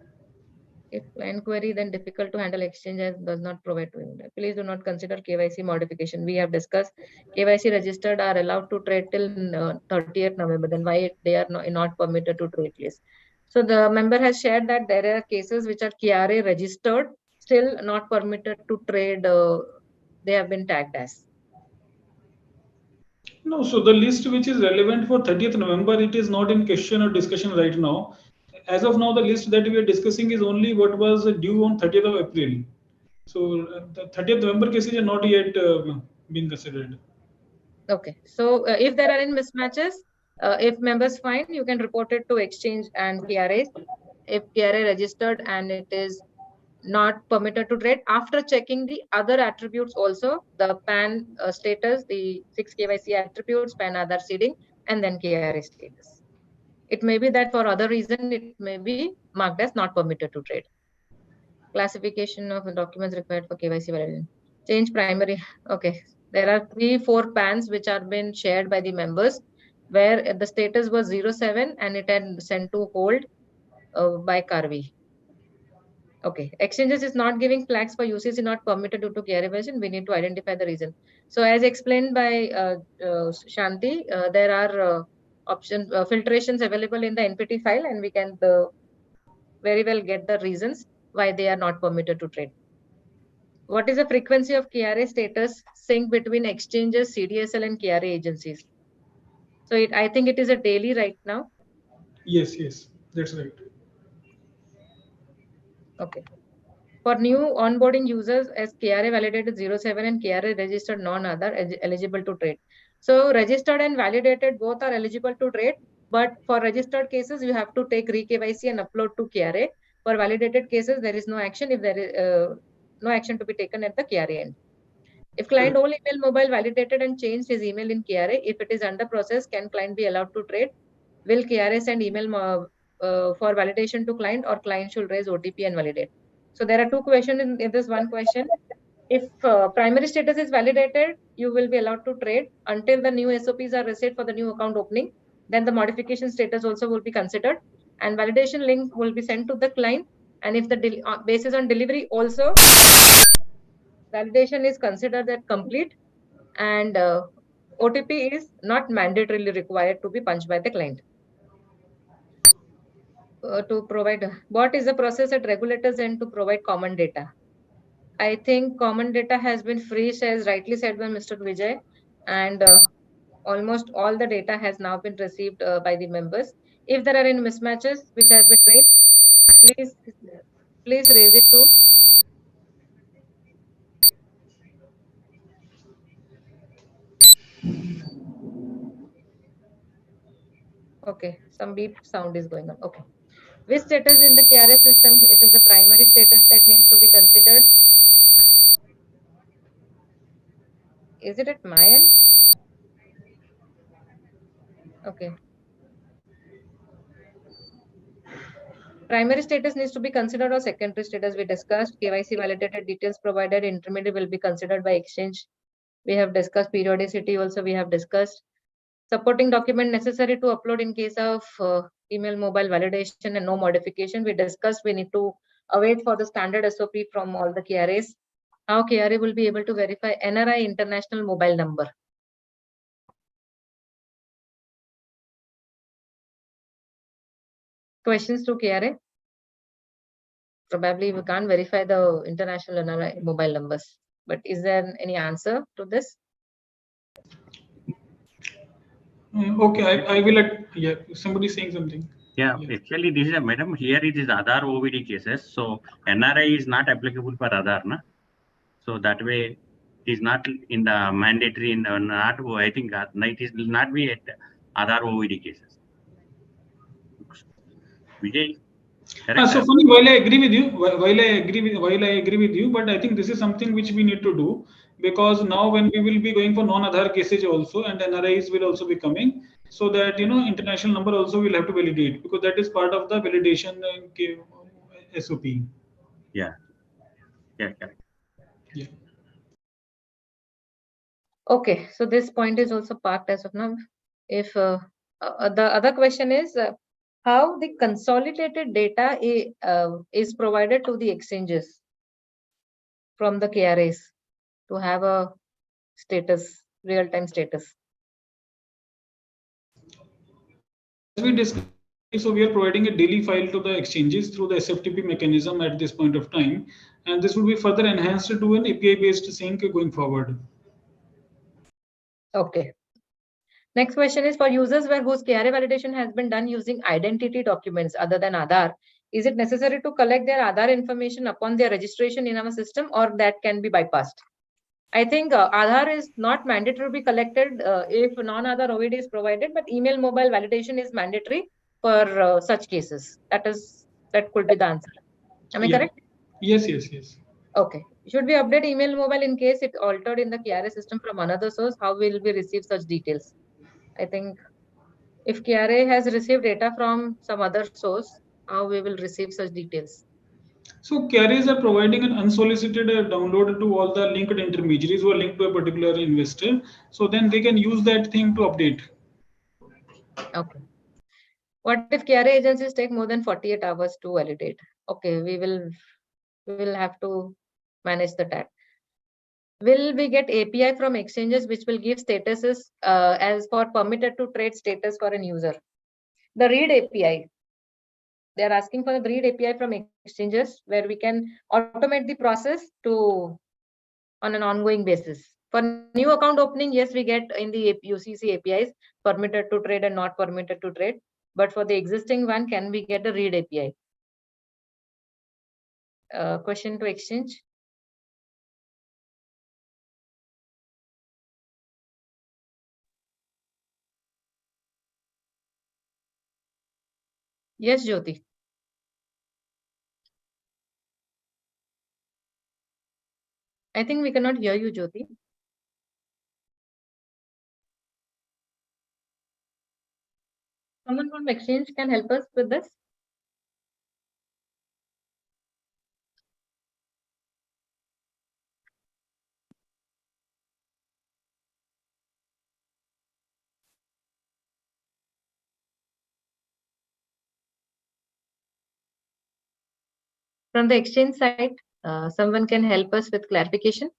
If client query, then difficult to handle exchange as does not provide to him. Please do not consider KYC modification. We have discussed KYC registered are allowed to trade till 30th November. Then why they are not permitted to trade list? So the member has shared that there are cases which are KRA registered, still not permitted to trade. They have been tagged as. No, so the list which is relevant for 30th November, it is not in question or discussion right now. As of now, the list that we are discussing is only what was due on 30th of April. So the 30th November cases are not yet being considered. Okay, so if there are any mismatches, if members find, you can report it to exchange and KRAs. If KRA registered and it is not permitted to trade, after checking the other attributes also, the PAN status, the 6 KYC attributes, PAN Aadhaar seeding, and then KRA status. It may be that for other reason, it may be marked as not permitted to trade. Classification of documents required for KYC validation. Change primary. Okay, there are 3-4 PANs which are been shared by the members where the status was 07 and it had sent to hold by Karvy. Okay, exchanges is not giving flags for UCC not permitted due to KRA version. We need to identify the reason. So as explained by Shanti, there are option filtrations available in the NPT file, and we can very well get the reasons why they are not permitted to trade. What is the frequency of KRA status sync between exchanges, CDSL, and KRA agencies? So I think it is a daily right now. Yes, that's right. Okay. For new onboarding users as KRA validated 07 and KRA registered non-Aadhaar eligible to trade. So registered and validated both are eligible to trade, but for registered cases, you have to take re-KYC and upload to KRA. For validated cases, there is no action if there is no action to be taken at the KRA end. If client only email mobile validated and changed his email in KRA, if it is under process, can client be allowed to trade? Will KRA send email for validation to client, or client should raise OTP and validate? So there are two questions in this one question. If primary status is validated, you will be allowed to trade until the new SOPs are received for the new account opening. Then the modification status also will be considered, and validation link will be sent to the client. And if the basis on delivery also, validation is considered that complete, and OTP is not mandatorily required to be punched by the client. To provide, what is the process at regulators end to provide common data? I think common data has been freezed, as rightly said by Mr. Vijay, and almost all the data has now been received by the members. If there are any mismatches which have been raised, please raise it to. Okay, some beep sound is going on. Okay. Which status in the KRA system, it is the primary status that needs to be considered? Is it at my end? Okay. Primary status needs to be considered or secondary status. We discussed KYC validated details provided. Intermediate will be considered by exchange. We have discussed periodicity also. We have discussed supporting document necessary to upload in case of email mobile validation and no modification. We discussed we need to await for the standard SOP from all the KRAs. How KRA will be able to verify NRI international mobile number. Questions to KRA? Probably we can't verify the international NRI mobile numbers, but is there any answer to this? Okay, I will yeah, somebody saying something. Yeah, actually this is a madam, here it is Aadhaar OVD cases. So NRI is not applicable for Aadhaar, na? So that way it is not in the mandatory in the not I think it is will not be at Aadhaar OVD cases. Vijay, So funny, while I agree with you, while I agree with you, but I think this is something which we need to do, because now when we will be going for non-Aadhaar cases also, and NRIs will also be coming, so that international number also will have to validate, because that is part of the validation SOP. Yeah. Yeah, correct. Yeah. Okay, so this point is also parked as of now. If the other question is how the consolidated data is provided to the exchanges from the KRAs to have a status, real-time status. As we discussed, so we are providing a daily file to the exchanges through the SFTP mechanism at this point of time, and this will be further enhanced to an API-based sync going forward. Okay. Next question is for users whose KRA validation has been done using identity documents other than Aadhaar. Is it necessary to collect their Aadhaar information upon their registration in our system, or that can be bypassed? I think Aadhaar is not mandatory to be collected if non-Aadhaar OVD is provided, but email mobile validation is mandatory for such cases. That could be the answer. Am I correct? Yes, yes, yes. Okay. Should we update email mobile in case it altered in the KRA system from another source? How will we receive such details? I think if KRA has received data from some other source, how we will receive such details? So carriers are providing an unsolicited download to all the linked intermediaries who are linked to a particular investor. So then they can use that thing to update. Okay. What if KRA agencies take more than 48 hours to validate? Okay, we will have to manage that. Will we get API from exchanges which will give statuses as for permitted to trade status for an user? The read API. They are asking for the read API from exchanges where we can automate the process on an ongoing basis. For new account opening, yes, we get in the UCC APIs permitted to trade and not permitted to trade. But for the existing one, can we get the read API? Question to exchange. Yes, Jyoti. I think we cannot hear you, Jyoti. Someone from exchange can help us with this. From the exchange side, someone can help us with clarification.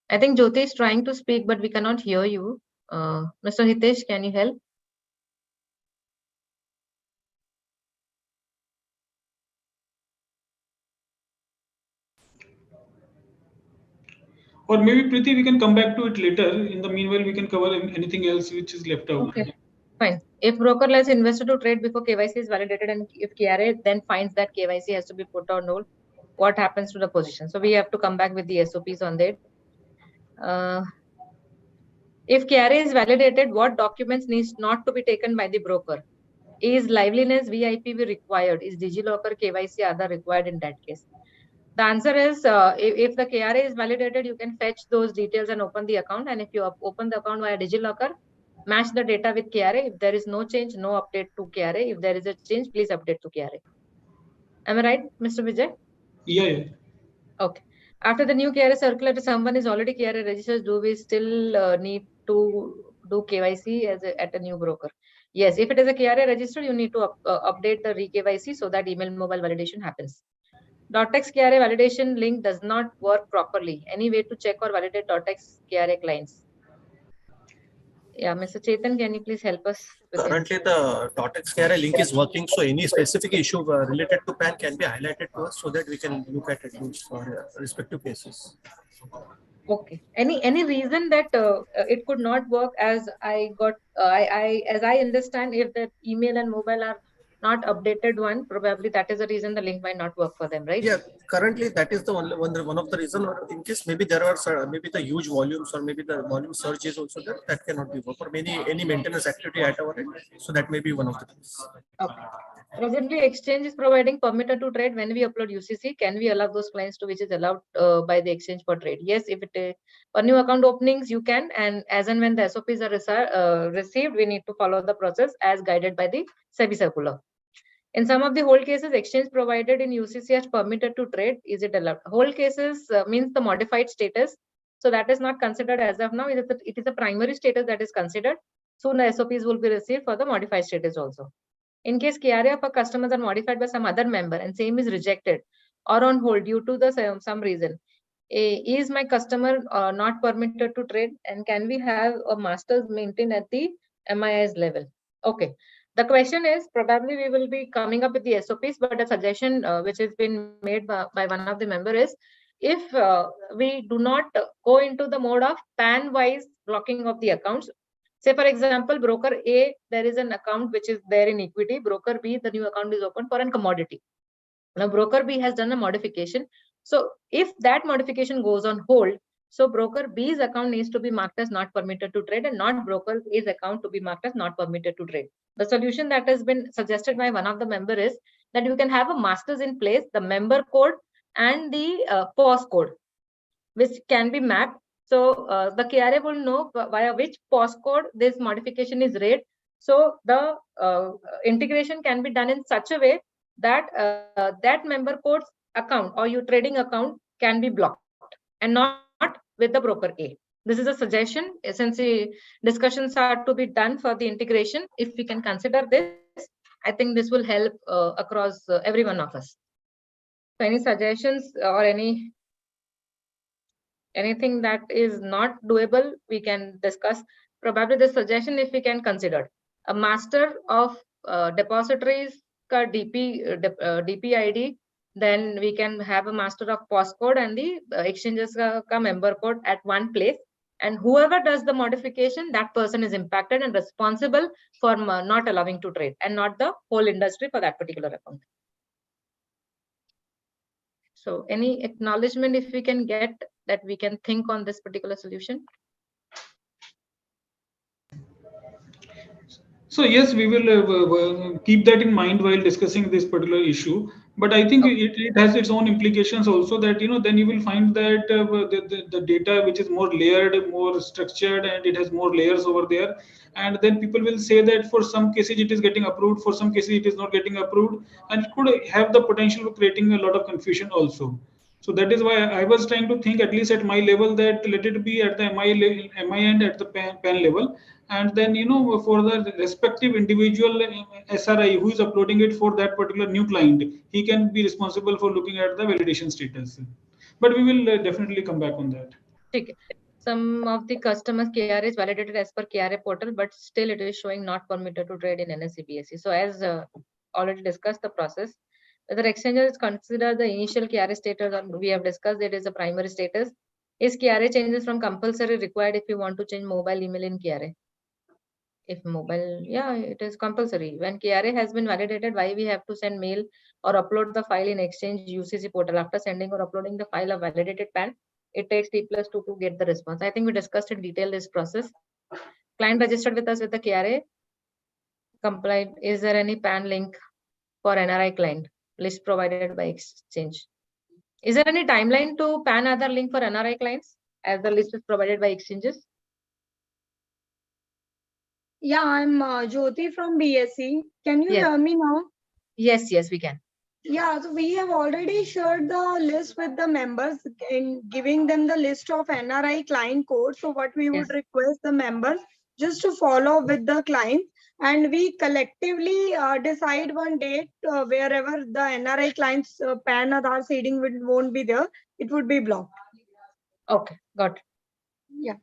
I think Jyoti is trying to speak, but we cannot hear you. Mr. Hitesh, can you help? Or maybe Preeti, we can come back to it later. In the meanwhile, we can cover anything else which is left out. Okay, fine. If broker allows investor to trade before KYC is validated, and if KRA then finds that KYC has to be put on hold, what happens to the position? So we have to come back with the SOPs on that. If KRA is validated, what documents needs not to be taken by the broker? Is liveliness VIPV required? Is DigiLocker KYC Aadhaar required in that case? The answer is if the KRA is validated, you can fetch those details and open the account. And if you open the account via DigiLocker, match the data with KRA. If there is no change, no update to KRA. If there is a change, please update to KRA. Am I right, Mr. Vijay? Yeah. Okay. After the new KRA circular, someone is already KRA registered, do we still need to do KYC at a new broker? Yes, if it is a KRA registered, you need to update the re-KYC so that email mobile validation happens. .x KRA validation link does not work properly. Any way to check or validate .x KRA clients? Yeah, Mr. Chetan, can you please help us? Currently, the .x KRA link is working, so any specific issue related to PAN can be highlighted to us so that we can look at it for respective cases. Okay. Any reason that it could not work? As I got, as I understand, if the email and mobile are not updated one, probably that is the reason the link might not work for them, right? Yeah, currently that is the one of the reason. Or in case maybe there are maybe the huge volumes or maybe the volume surge is also there, that cannot be work, or any maintenance activity at our end. So that may be one of the things. Okay. Presently, exchange is providing permitted to trade when we upload UCC. Can we allow those clients to which is allowed by the exchange for trade? Yes, if it for new account openings, you can, and as and when the SOPs are received, we need to follow the process as guided by the SEBI circular. In some of the hold cases, exchange provided in UCC as permitted to trade. Is it allowed? Hold cases means the modified status. So that is not considered as of now. It is a primary status that is considered. Soon the SOPs will be received for the modified status also. In case KRA of a customers are modified by some other member and same is rejected or on hold due to the some reason, is my customer not permitted to trade, and can we have a masters maintained at the MIS level? Okay. The question is, probably we will be coming up with the SOPs, but a suggestion which has been made by one of the member is, if we do not go into the mode of PAN-wise blocking of the accounts. Say, for example, broker A, there is an account which is there in equity. Broker B, the new account is open for a commodity. Now, broker B has done a modification. So, if that modification goes on hold, so broker B's account needs to be marked as not permitted to trade and not broker A's account to be marked as not permitted to trade. The solution that has been suggested by one of the member is that you can have a masters in place, the member code and the POS code, which can be mapped. So the KRA will know via which POS code this modification is read. So the integration can be done in such a way that that member code's account or your trading account can be blocked and not with the broker A. This is a suggestion. Since the discussions are to be done for the integration, if we can consider this, I think this will help across every one of us. So any suggestions or anything that is not doable, we can discuss. Probably the suggestion, if we can consider a master of depositories ka DP ID, then we can have a master of POS code and the exchanges ka member code at one place. And whoever does the modification, that person is impacted and responsible for not allowing to trade, and not the whole industry for that particular account. So any acknowledgement if we can get that we can think on this particular solution? So yes, we will keep that in mind while discussing this particular issue. But I think it has its own implications also, that then you will find that the data which is more layered, more structured, and it has more layers over there. And then people will say that for some cases it is getting approved, for some cases it is not getting approved, and it could have the potential of creating a lot of confusion also. So that is why I was trying to think, at least at my level, that let it be at the MI and at the PAN level. And then, for the respective individual SRI who is uploading it for that particular new client, he can be responsible for looking at the validation status. But we will definitely come back on that. Okay. Some of the customers KRA is validated as per KRA portal, but still it is showing not permitted to trade in NSE BSE. So as already discussed the process, whether exchanges consider the initial KRA status, or we have discussed it is a primary status. Is KRA changes from compulsory required if you want to change mobile email in KRA? If mobile, yeah, it is compulsory. When KRA has been validated, why we have to send mail or upload the file in exchange UCC portal? After sending or uploading the file of validated PAN, it takes T+2 to get the response. I think we discussed in detail this process. Client registered with us with the KRA. Complied. Is there any PAN link for NRI client? List provided by exchange. Is there any timeline to PAN Aadhaar link for NRI clients as the list is provided by exchanges? Yeah, I'm Jyoti from BSc. Can you hear me now? Yes, we can. Yeah, so we have already shared the list with the members in giving them the list of NRI client codes. So what we would request the members just to follow with the client, and we collectively decide one date wherever the NRI clients PAN Aadhaar seeding won't be there, it would be blocked. Okay, got it. Yeah.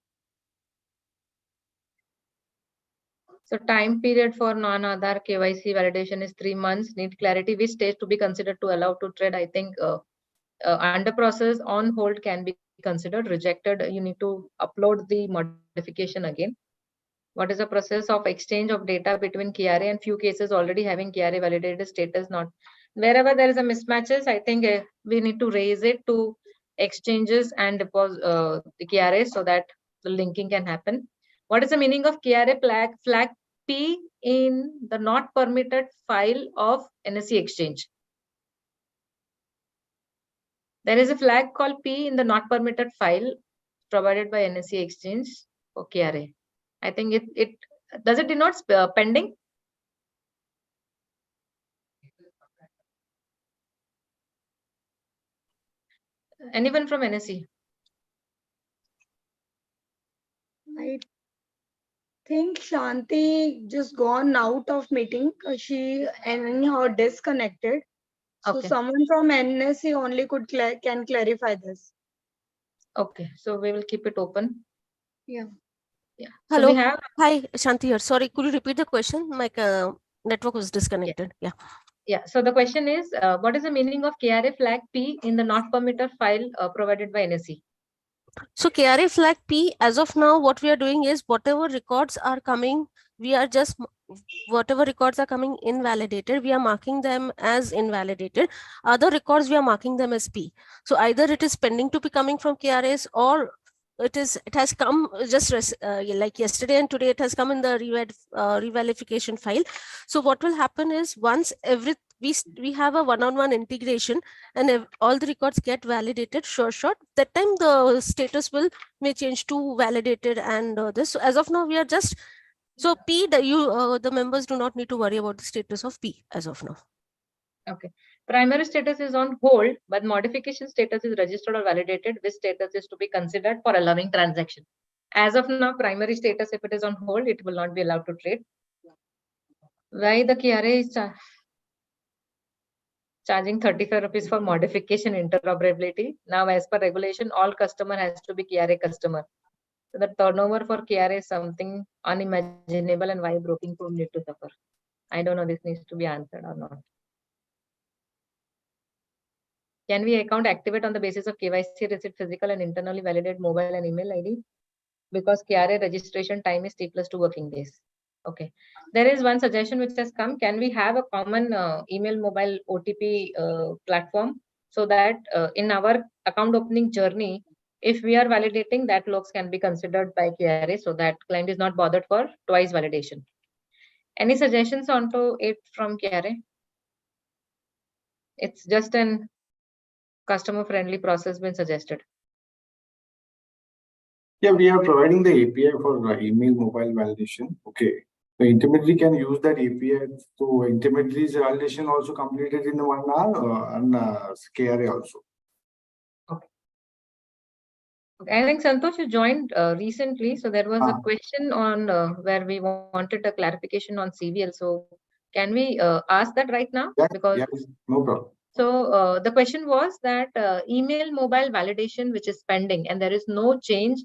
So time period for non-Aadhaar KYC validation is 3 months. Need clarity which stage to be considered to allow to trade. I think under process, on hold can be considered. Rejected, you need to upload the modification again. What is the process of exchange of data between KRA and few cases already having KRA validated status not? Wherever there is a mismatches, I think we need to raise it to exchanges and deposit the KRA so that the linking can happen. What is the meaning of KRA flag P in the not permitted file of NSE exchange? There is a flag called P in the not permitted file provided by NSE exchange for KRA. I think it does it denote pending? Anyone from NSE? I think Shanti just gone out of meeting. She anyhow disconnected. So someone from NSE only can clarify this. Okay, so we will keep it open. Yeah. Hello. So we have... Hi, Shanti here. Sorry, could you repeat the question? My network was disconnected. Yeah. So the question is, what is the meaning of KRA flag P in the not permitted file provided by NSE? So KRA flag P, as of now, what we are doing is whatever records are coming, we are just whatever records are coming invalidated, we are marking them as invalidated. Other records, we are marking them as P. So either it is pending to be coming from KRAs, or it has come just like yesterday and today, it has come in the revalification file. So what will happen is once we have a one-on-one integration and if all the records get validated, short, that time the status may change to validated and this. So as of now, we are just, so P, the members do not need to worry about the status of P as of now. Okay. Primary status is on hold, but modification status is registered or validated. This status is to be considered for allowing transaction. As of now, primary status, if it is on hold, it will not be allowed to trade. Why the KRA is charging 35 rupees for modification interoperability? Now, as per regulation, all customer has to be KRA customer. So the turnover for KRA is something unimaginable, and why broking firm need to suffer? I don't know, this needs to be answered or not. Can we account activate on the basis of KYC receipt physical and internally validate mobile and email ID? Because KRA registration time is T+2 working days. Okay. There is one suggestion which has come. Can we have a common email mobile OTP platform so that in our account opening journey, if we are validating, that logs can be considered by KRA so that client is not bothered for twice validation. Any suggestions onto it from KRA? It's just an customer-friendly process been suggested. Yeah, we are providing the API for email mobile validation. Okay. The intermediary can use that API to intermediaries validation also completed in 1 hour and KRA also. Okay. I think Santosh, you joined recently, so there was a question on where we wanted a clarification on CVL. So can we ask that right now? Yes, because yes, no problem. So the question was that email mobile validation, which is pending, and there is no change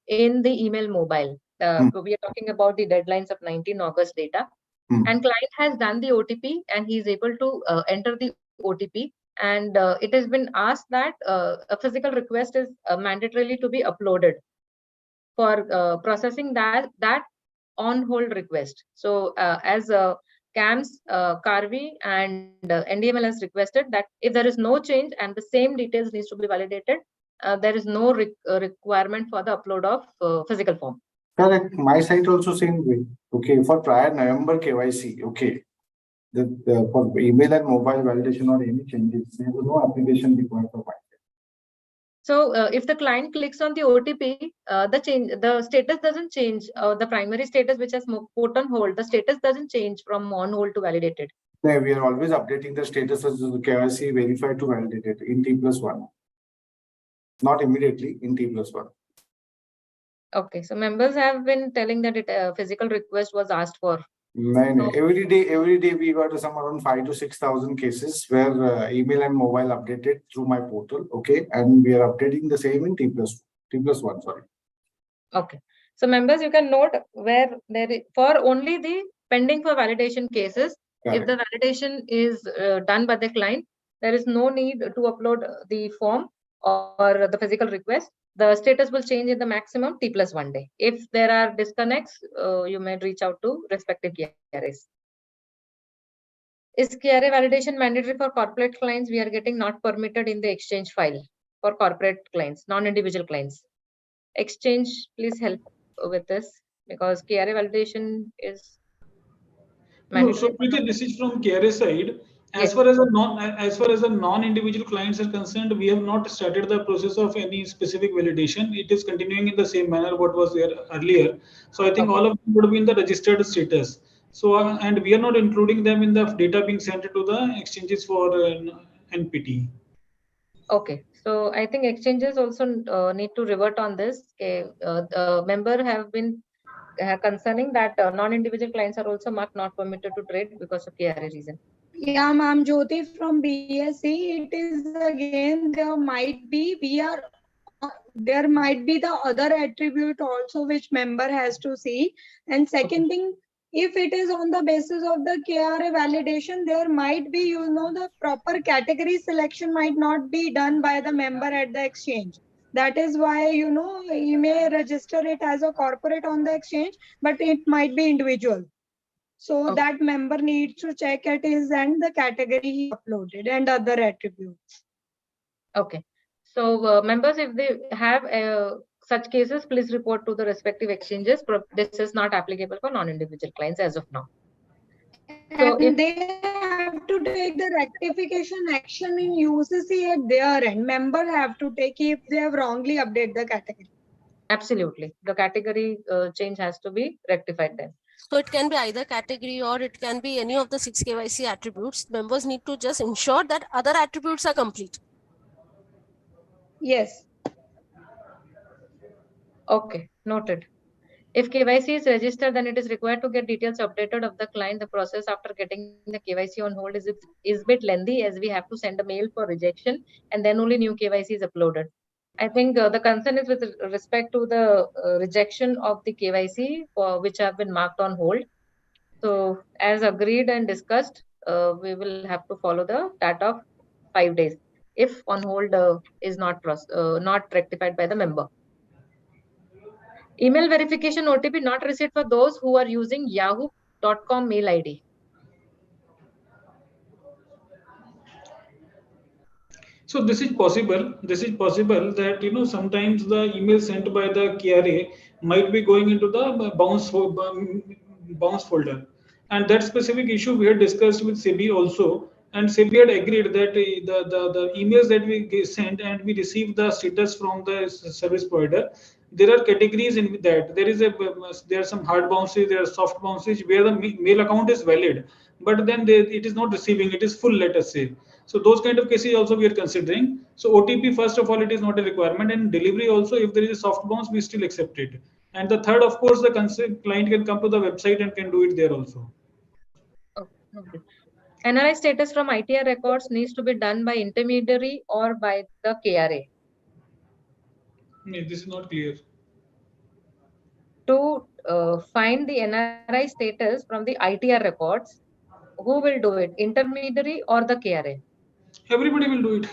in the email mobile. We are talking about the deadlines of 19 August data. And client has done the OTP and he is able to enter the OTP. And it has been asked that a physical request is mandatorily to be uploaded for processing that on hold request. So as CAMS, Karvy and NDML has requested that if there is no change and the same details needs to be validated, there is no requirement for the upload of physical form. Correct. My site also same way. Okay, for prior November KYC. Okay, for email and mobile validation or any changes, there is no application required for my site. So if the client clicks on the OTP, the status doesn't change. The primary status which has put on hold, the status doesn't change from on hold to validated. Yeah, we are always updating the status as the KYC verified to validated in T+1. Not immediately, in T+1. Okay, so members have been telling that a physical request was asked for. No. Every day we got some around 5,000 to 6,000 cases where email and mobile updated through my portal. Okay, and we are updating the same in T+1. Sorry. Okay, so members, you can note where there is, for only the pending for validation cases. Correct. If the validation is done by the client, there is no need to upload the form or the physical request. The status will change in the maximum T+1 day. If there are disconnects, you may reach out to respective KRAs. Is KRA validation mandatory for corporate clients? We are getting not permitted in the exchange file for corporate clients, non-individual clients. Exchange, please help with this because KRA validation is mandatory. No, so this is from KRA side. As far as the non-individual clients are concerned, we have not started the process of any specific validation. It is continuing in the same manner what was there earlier. So I think all of them would be in the registered status. So and we are not including them in the data being sent to the exchanges for NPT. Okay, so I think exchanges also need to revert on this. Okay, the member have been concerning that non-individual clients are also marked not permitted to trade because of KRA reason. Yeah, ma'am, Jyoti from BSc. It is again there might be there might be the other attribute also which member has to see. And second thing, if it is on the basis of the KRA validation, there might be the proper category selection might not be done by the member at the exchange. That is why he may register it as a corporate on the exchange, but it might be individual. So that member needs to check at his end the category he uploaded and other attributes. Okay. So members, if they have such cases, please report to the respective exchanges. This is not applicable for non-individual clients as of now. So and they have to take the rectification action in UCC at their end. Member have to take if they have wrongly updated the category. Absolutely. The category change has to be rectified then. So it can be either category or it can be any of the 6 KYC attributes. Members need to just ensure that other attributes are complete. Yes. Okay, noted. If KYC is registered, then it is required to get details updated of the client. The process after getting the KYC on hold is a bit lengthy as we have to send a mail for rejection and then only new KYC is uploaded. I think the concern is with respect to the rejection of the KYC for which have been marked on hold. So as agreed and discussed, we will have to follow the data of 5 days if on hold is not rectified by the member. Email verification OTP not received for those who are using yahoo.com mail ID. So this is possible. This is possible that sometimes the email sent by the KRA might be going into the bounce folder, and that specific issue we had discussed with SEBI also, and SEBI had agreed that the emails that we sent and we received the status from the service provider. There are categories in that. There are some hard bounces, there are soft bounces where the mail account is valid, but then it is not receiving. It is full, let us say. So those kind of cases also we are considering. So OTP, first of all, it is not a requirement, and delivery also, if there is a soft bounce, we still accept it. And the third, of course, the client can come to the website and can do it there also. Okay. NRI status from ITR records needs to be done by intermediary or by the KRA. This is not clear. To find the NRI status from the ITR records, who will do it? Intermediary or the KRA? Everybody will do it.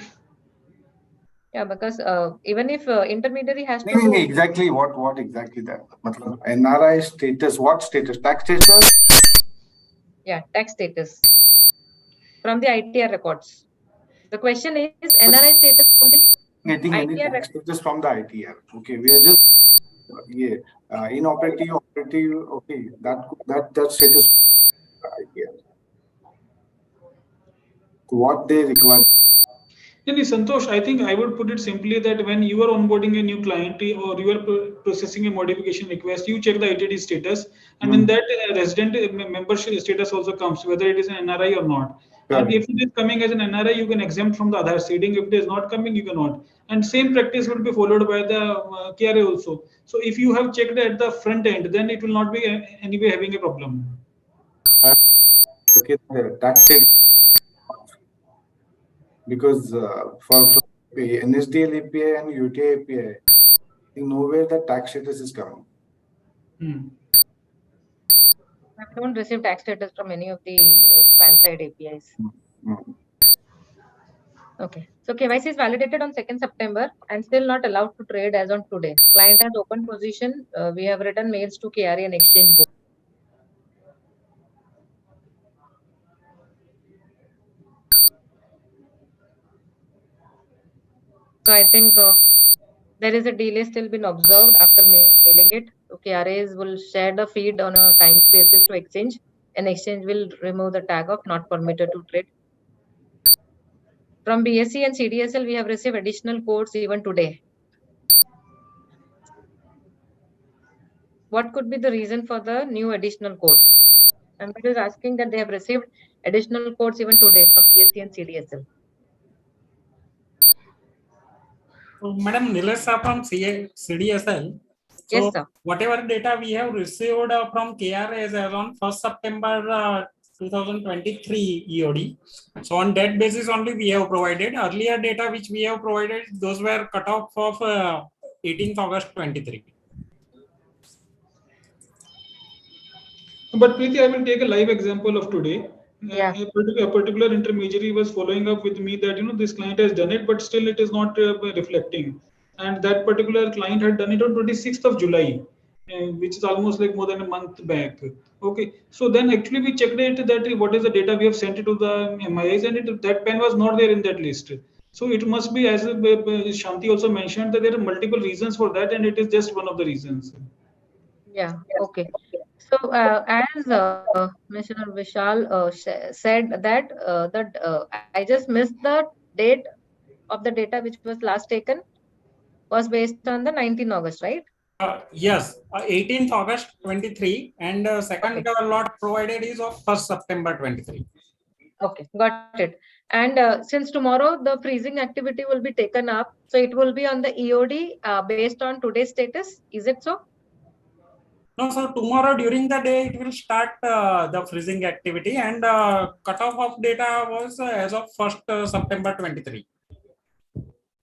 Yeah, because even if intermediary has to do exactly what exactly that NRI status, what status? Tax status? Yeah, tax status from the ITR records. The question is NRI status from the getting any tax status from the ITR. Okay, we are just inoperative, operative. Okay, that status ITR. What they require. Santosh, I think I would put it simply that when you are onboarding a new client or you are processing a modification request, you check the ITD status, and in that resident membership status also comes, whether it is an NRI or not. And if it is coming as an NRI, you can exempt from the Aadhaar seeding. If it is not coming, you cannot. And same practice will be followed by the KRA also. So if you have checked at the front end, then it will not be anyway having a problem. Okay, the tax state, because for NSDL API and UTI API, nowhere the tax status is coming. I don't receive tax status from any of the PAN side APIs. Okay. So KYC is validated on 2nd September and still not allowed to trade as on today. Client has open position. We have written mails to KRA and exchange both. So I think there is a delay still been observed after mailing it. So KRAs will share the feed on a time basis to exchange, and exchange will remove the tag of not permitted to trade. From BSE and CDSL, we have received additional codes even today. What could be the reason for the new additional codes? And it is asking that they have received additional codes even today from BSE and CDSL. So, Madam Nilesa from CDSL. So, yes, sir. Whatever data we have received from KRA as on 1st September 2023 EOD. So, on that basis only we have provided. Earlier data which we have provided, those were cut off of 18th August 23. But Preeti, I will take a live example of today. Yeah. A particular intermediary was following up with me that this client has done it, but still it is not reflecting. And that particular client had done it on 26th of July, which is almost like more than a month back. Okay, so then actually we checked it that what is the data we have sent it to the MIS, and that pen was not there in that list. So it must be, as Shanti also mentioned, that there are multiple reasons for that, and it is just one of the reasons. Yeah. Okay. So as Mr. Vishal said that I just missed the date of the data which was last taken was based on the 19th August, right? Yes, 18th August 23, and second lot provided is of 1st September 23. Okay, got it. And since tomorrow the freezing activity will be taken up, so it will be on the EOD based on today's status. Is it so? No, so tomorrow during the day it will start the freezing activity, and cutoff of data was as of 1st September 23.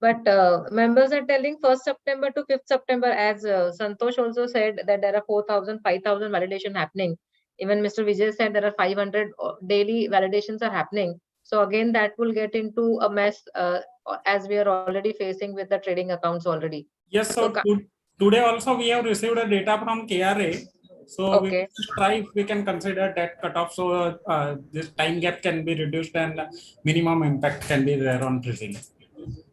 But members are telling 1st September to 5th September, as Santosh also said that there are 4,000, 5,000 validation happening. Even Mr. Vijay said there are 500 daily validations are happening. So again, that will get into a mess as we are already facing with the trading accounts already. Yes, so today also we have received a data from KRA. So we will try if we can consider that cutoff, so this time gap can be reduced and minimum impact can be there on freezing.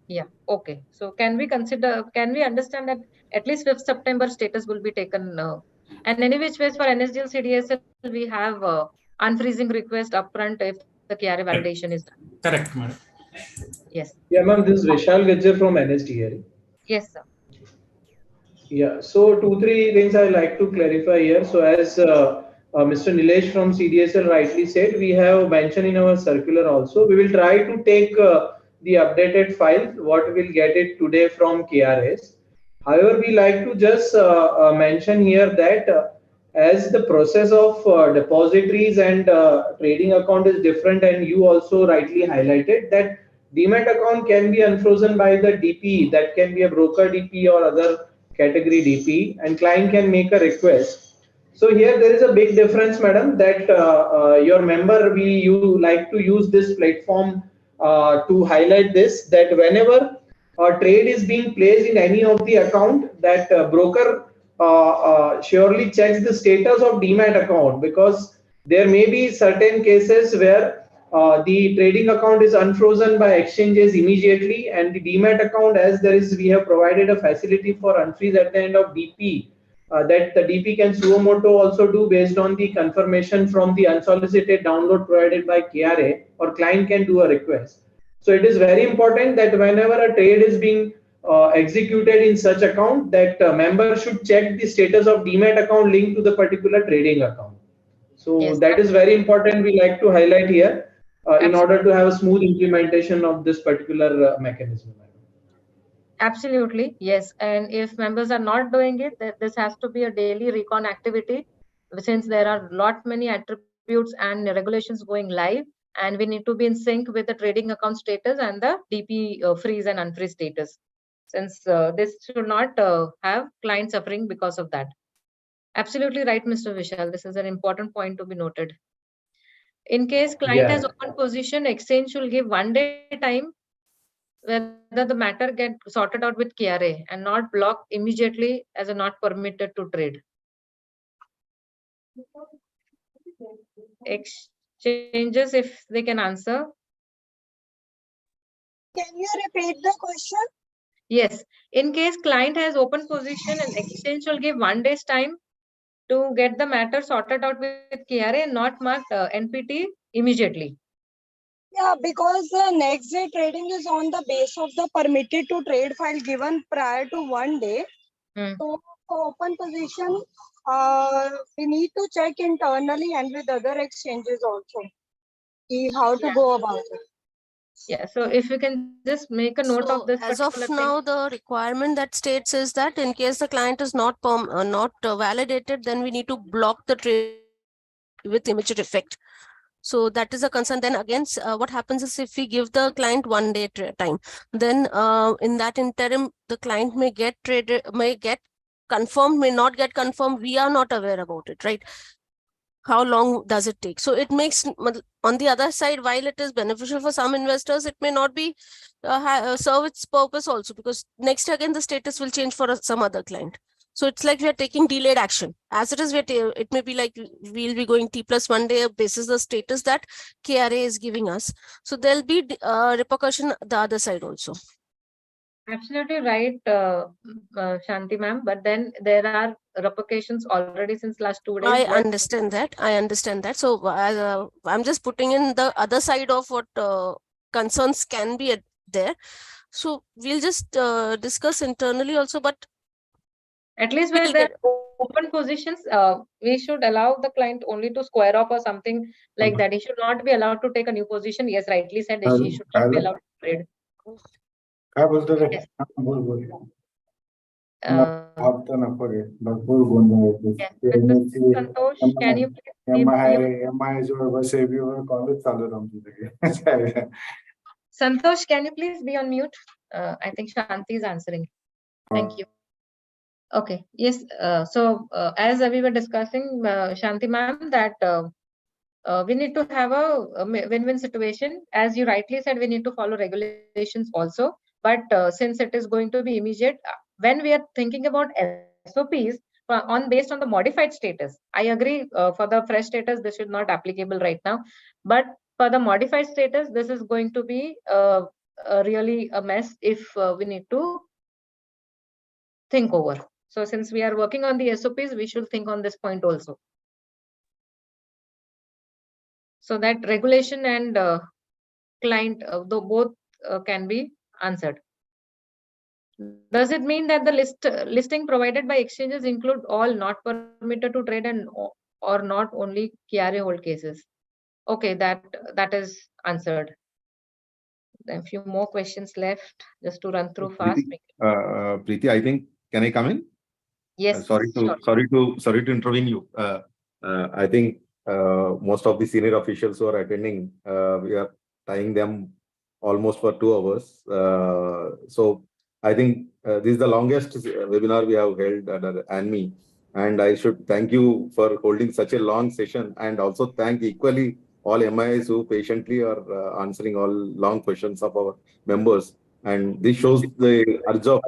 Yeah, okay. So can we understand that at least 5th September status will be taken? And any which ways for NSDL CDSL, we have unfreezing request upfront if the KRA validation is done. Correct, madam. Yes. Yeah, ma'am, this is Vishal Gajjar from NSDL. Yes, sir. Yeah, so 2-3 things I like to clarify here. So as Mr. Nilesh from CDSL rightly said, we have mentioned in our circular also, we will try to take the updated file, what we'll get it today from KRS. However, we like to just mention here that as the process of depositories and trading account is different, and you also rightly highlighted that Demat account can be unfrozen by the DP, that can be a broker DP or other category DP, and client can make a request. So here there is a big difference, madam, that your member, you like to use this platform to highlight this, that whenever a trade is being placed in any of the account, that broker surely checks the status of Demat account, because there may be certain cases where the trading account is unfrozen by exchanges immediately, and the Demat account, as we have provided a facility for unfreeze at the end of DP, that the DP can suo moto also do based on the confirmation from the unsolicited download provided by KRA, or client can do a request. So it is very important that whenever a trade is being executed in such account, that member should check the status of demat account linked to the particular trading account. So Yes, that is very important. We like to highlight here in order to have a smooth implementation of this particular mechanism. Absolutely, yes. And if members are not doing it, this has to be a daily recon activity, since there are many attributes and regulations going live, and we need to be in sync with the trading account status and the DP freeze and unfreeze status, since this should not have client suffering because of that. Absolutely right, Mr. Vishal. This is an important point to be noted. In case client has open position, exchange should give 1 day time whether the matter get sorted out with KRA and not block immediately as a not permitted to trade. Exchanges, if they can answer. Can you repeat the question? Yes. In case client has open position and exchange will give 1 day's time to get the matter sorted out with KRA and not mark NPT immediately. Yeah, because the next day trading is on the base of the permitted to trade file given prior to 1 day. So for open position, we need to check internally and with other exchanges also. See how to go about it. Yeah, so if you can just make a note of this. As of now, the requirement that states is that in case the client is not validated, then we need to block the trade with immediate effect. So that is a concern. Then again, what happens is if we give the client 1 day time, then in that interim, the client may get traded, may get confirmed, may not get confirmed. We are not aware about it, right? How long does it take? So it makes, on the other side, while it is beneficial for some investors, it may not be serve its purpose also, because next again the status will change for some other client. So it's like we are taking delayed action. As it is, it may be like we'll be going T+1 day basis the status that KRA is giving us. So there'll be repercussion the other side also. Absolutely right, Shanti ma'am. But then there are repercussions already since last 2 days. I understand that. I understand that. So I'm just putting in the other side of what concerns can be there. So we'll just discuss internally also, but at least where there are open positions, we should allow the client only to square off or something like that. He should not be allowed to take a new position. Yes, rightly said, he should not be allowed to trade. Santosh, can you Santosh, can you please be on mute? I think Shanti is answering. Thank you. Okay. Yes. So as we were discussing, Shanti ma'am, that we need to have a win-win situation. As you rightly said, we need to follow regulations also. But since it is going to be immediate, when we are thinking about SOPs based on the modified status, I agree for the fresh status, this is not applicable right now. But for the modified status, this is going to be really a mess if we need to think over. So since we are working on the SOPs, we should think on this point also. So that regulation and client, though both can be answered. Does it mean that the listing provided by exchanges include all not permitted to trade and or not only KRA hold cases? Okay, that is answered. A few more questions left just to run through fast. Preeti, I think, can I come in? Yes. Sorry to intervene you. I think most of the senior officials who are attending, we are tying them almost for 2 hours. So I think this is the longest webinar we have held at ANMI, and I should thank you for holding such a long session, and also thank equally all MIs who patiently are answering all long questions of our members. And this shows the urge of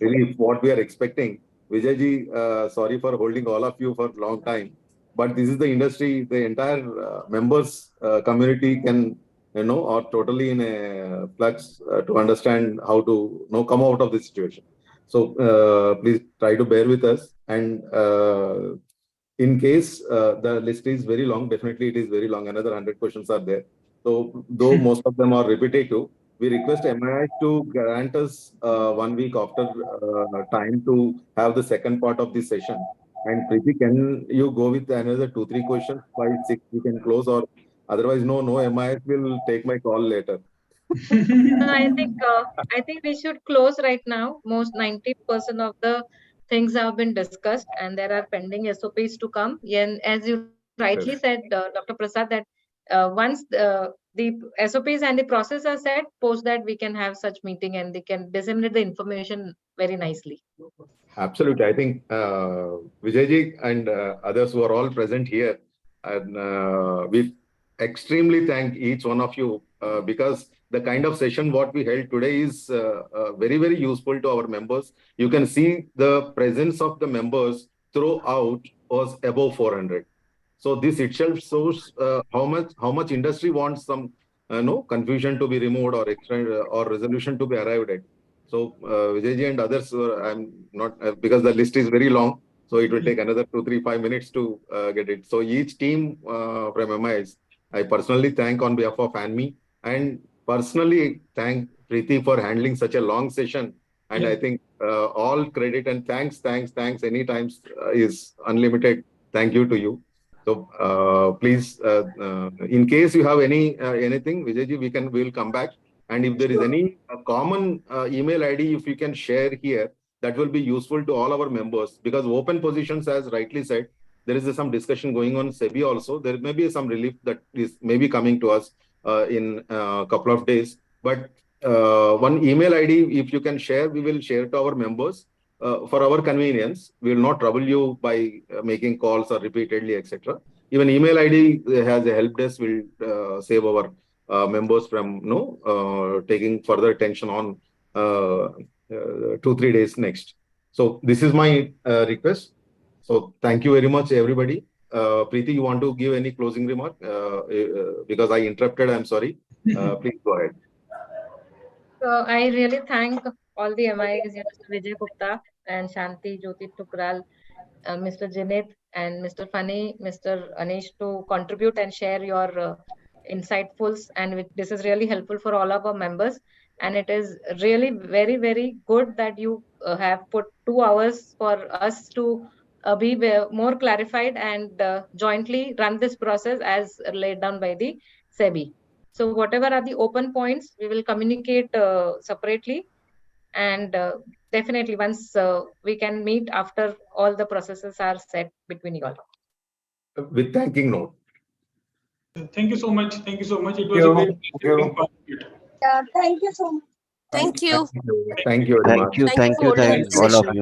relief what we are expecting. Vijayji, sorry for holding all of you for a long time, but this is the industry. The entire members community can, are totally in a flux to understand how to come out of this situation. So please try to bear with us. And in case the list is very long, definitely it is very long. Another 100 questions are there. So though most of them are repetitive, we request MI to grant us 1 week after time to have the second part of the session. And Preeti, can you go with another 2-3 questions? 5, 6 we can close, or otherwise no MIS will take my call later. No, I think we should close right now. Most 90% of the things have been discussed, and there are pending SOPs to come. And as you rightly said, Dr. Prasad, that once the SOPs and the process are set, post that we can have such meeting and they can disseminate the information very nicely. Absolutely. I think Vijayji and others who are all present here, and we extremely thank each one of you because the kind of session what we held today is very, very useful to our members. You can see the presence of the members throughout was above 400. So this itself shows how much industry wants some confusion to be removed or or resolution to be arrived at. So Vijayji and others, I'm not because the list is very long, so it will take another 2, 3, 5 minutes to get it. So each team from MIS, I personally thank on behalf of ANMI, and personally thank Preeti for handling such a long session. And I think all credit and thanks anytime is unlimited. Thank you to you. So please, in case you have anything, Vijayji, we will come back. And if there is any common email ID, if you can share here, that will be useful to all our members, because open positions, as rightly said, there is some discussion going on SEBI also. There may be some relief that is maybe coming to us in a couple of days. But one email ID, if you can share, we will share to our members for our convenience. We will not trouble you by making calls or repeatedly, etc. Even email ID has a help desk, will save our members from taking further attention on 2-3 days next. So this is my request. So thank you very much, everybody. Preeti, you want to give any closing remark? Because I interrupted, I'm sorry. Please go ahead. So I really thank all the MIs, Mr. Vijay Gupta and Shanti Jyoti Tukral, Mr. Jinit and Mr. Fani, Mr. Anish to contribute and share your insightfuls, and this is really helpful for all of our members. And it is really very, very good that you have put 2 hours for us to be more clarified and jointly run this process as laid down by the SEBI. So whatever are the open points, we will communicate separately. And definitely once we can meet after all the processes are set between you all. With thanking note. Thank you so much. Thank you so much. It was a very Yeah, thank you so much. Thank you. Thank you very much. Thank you for holding this all of session. you.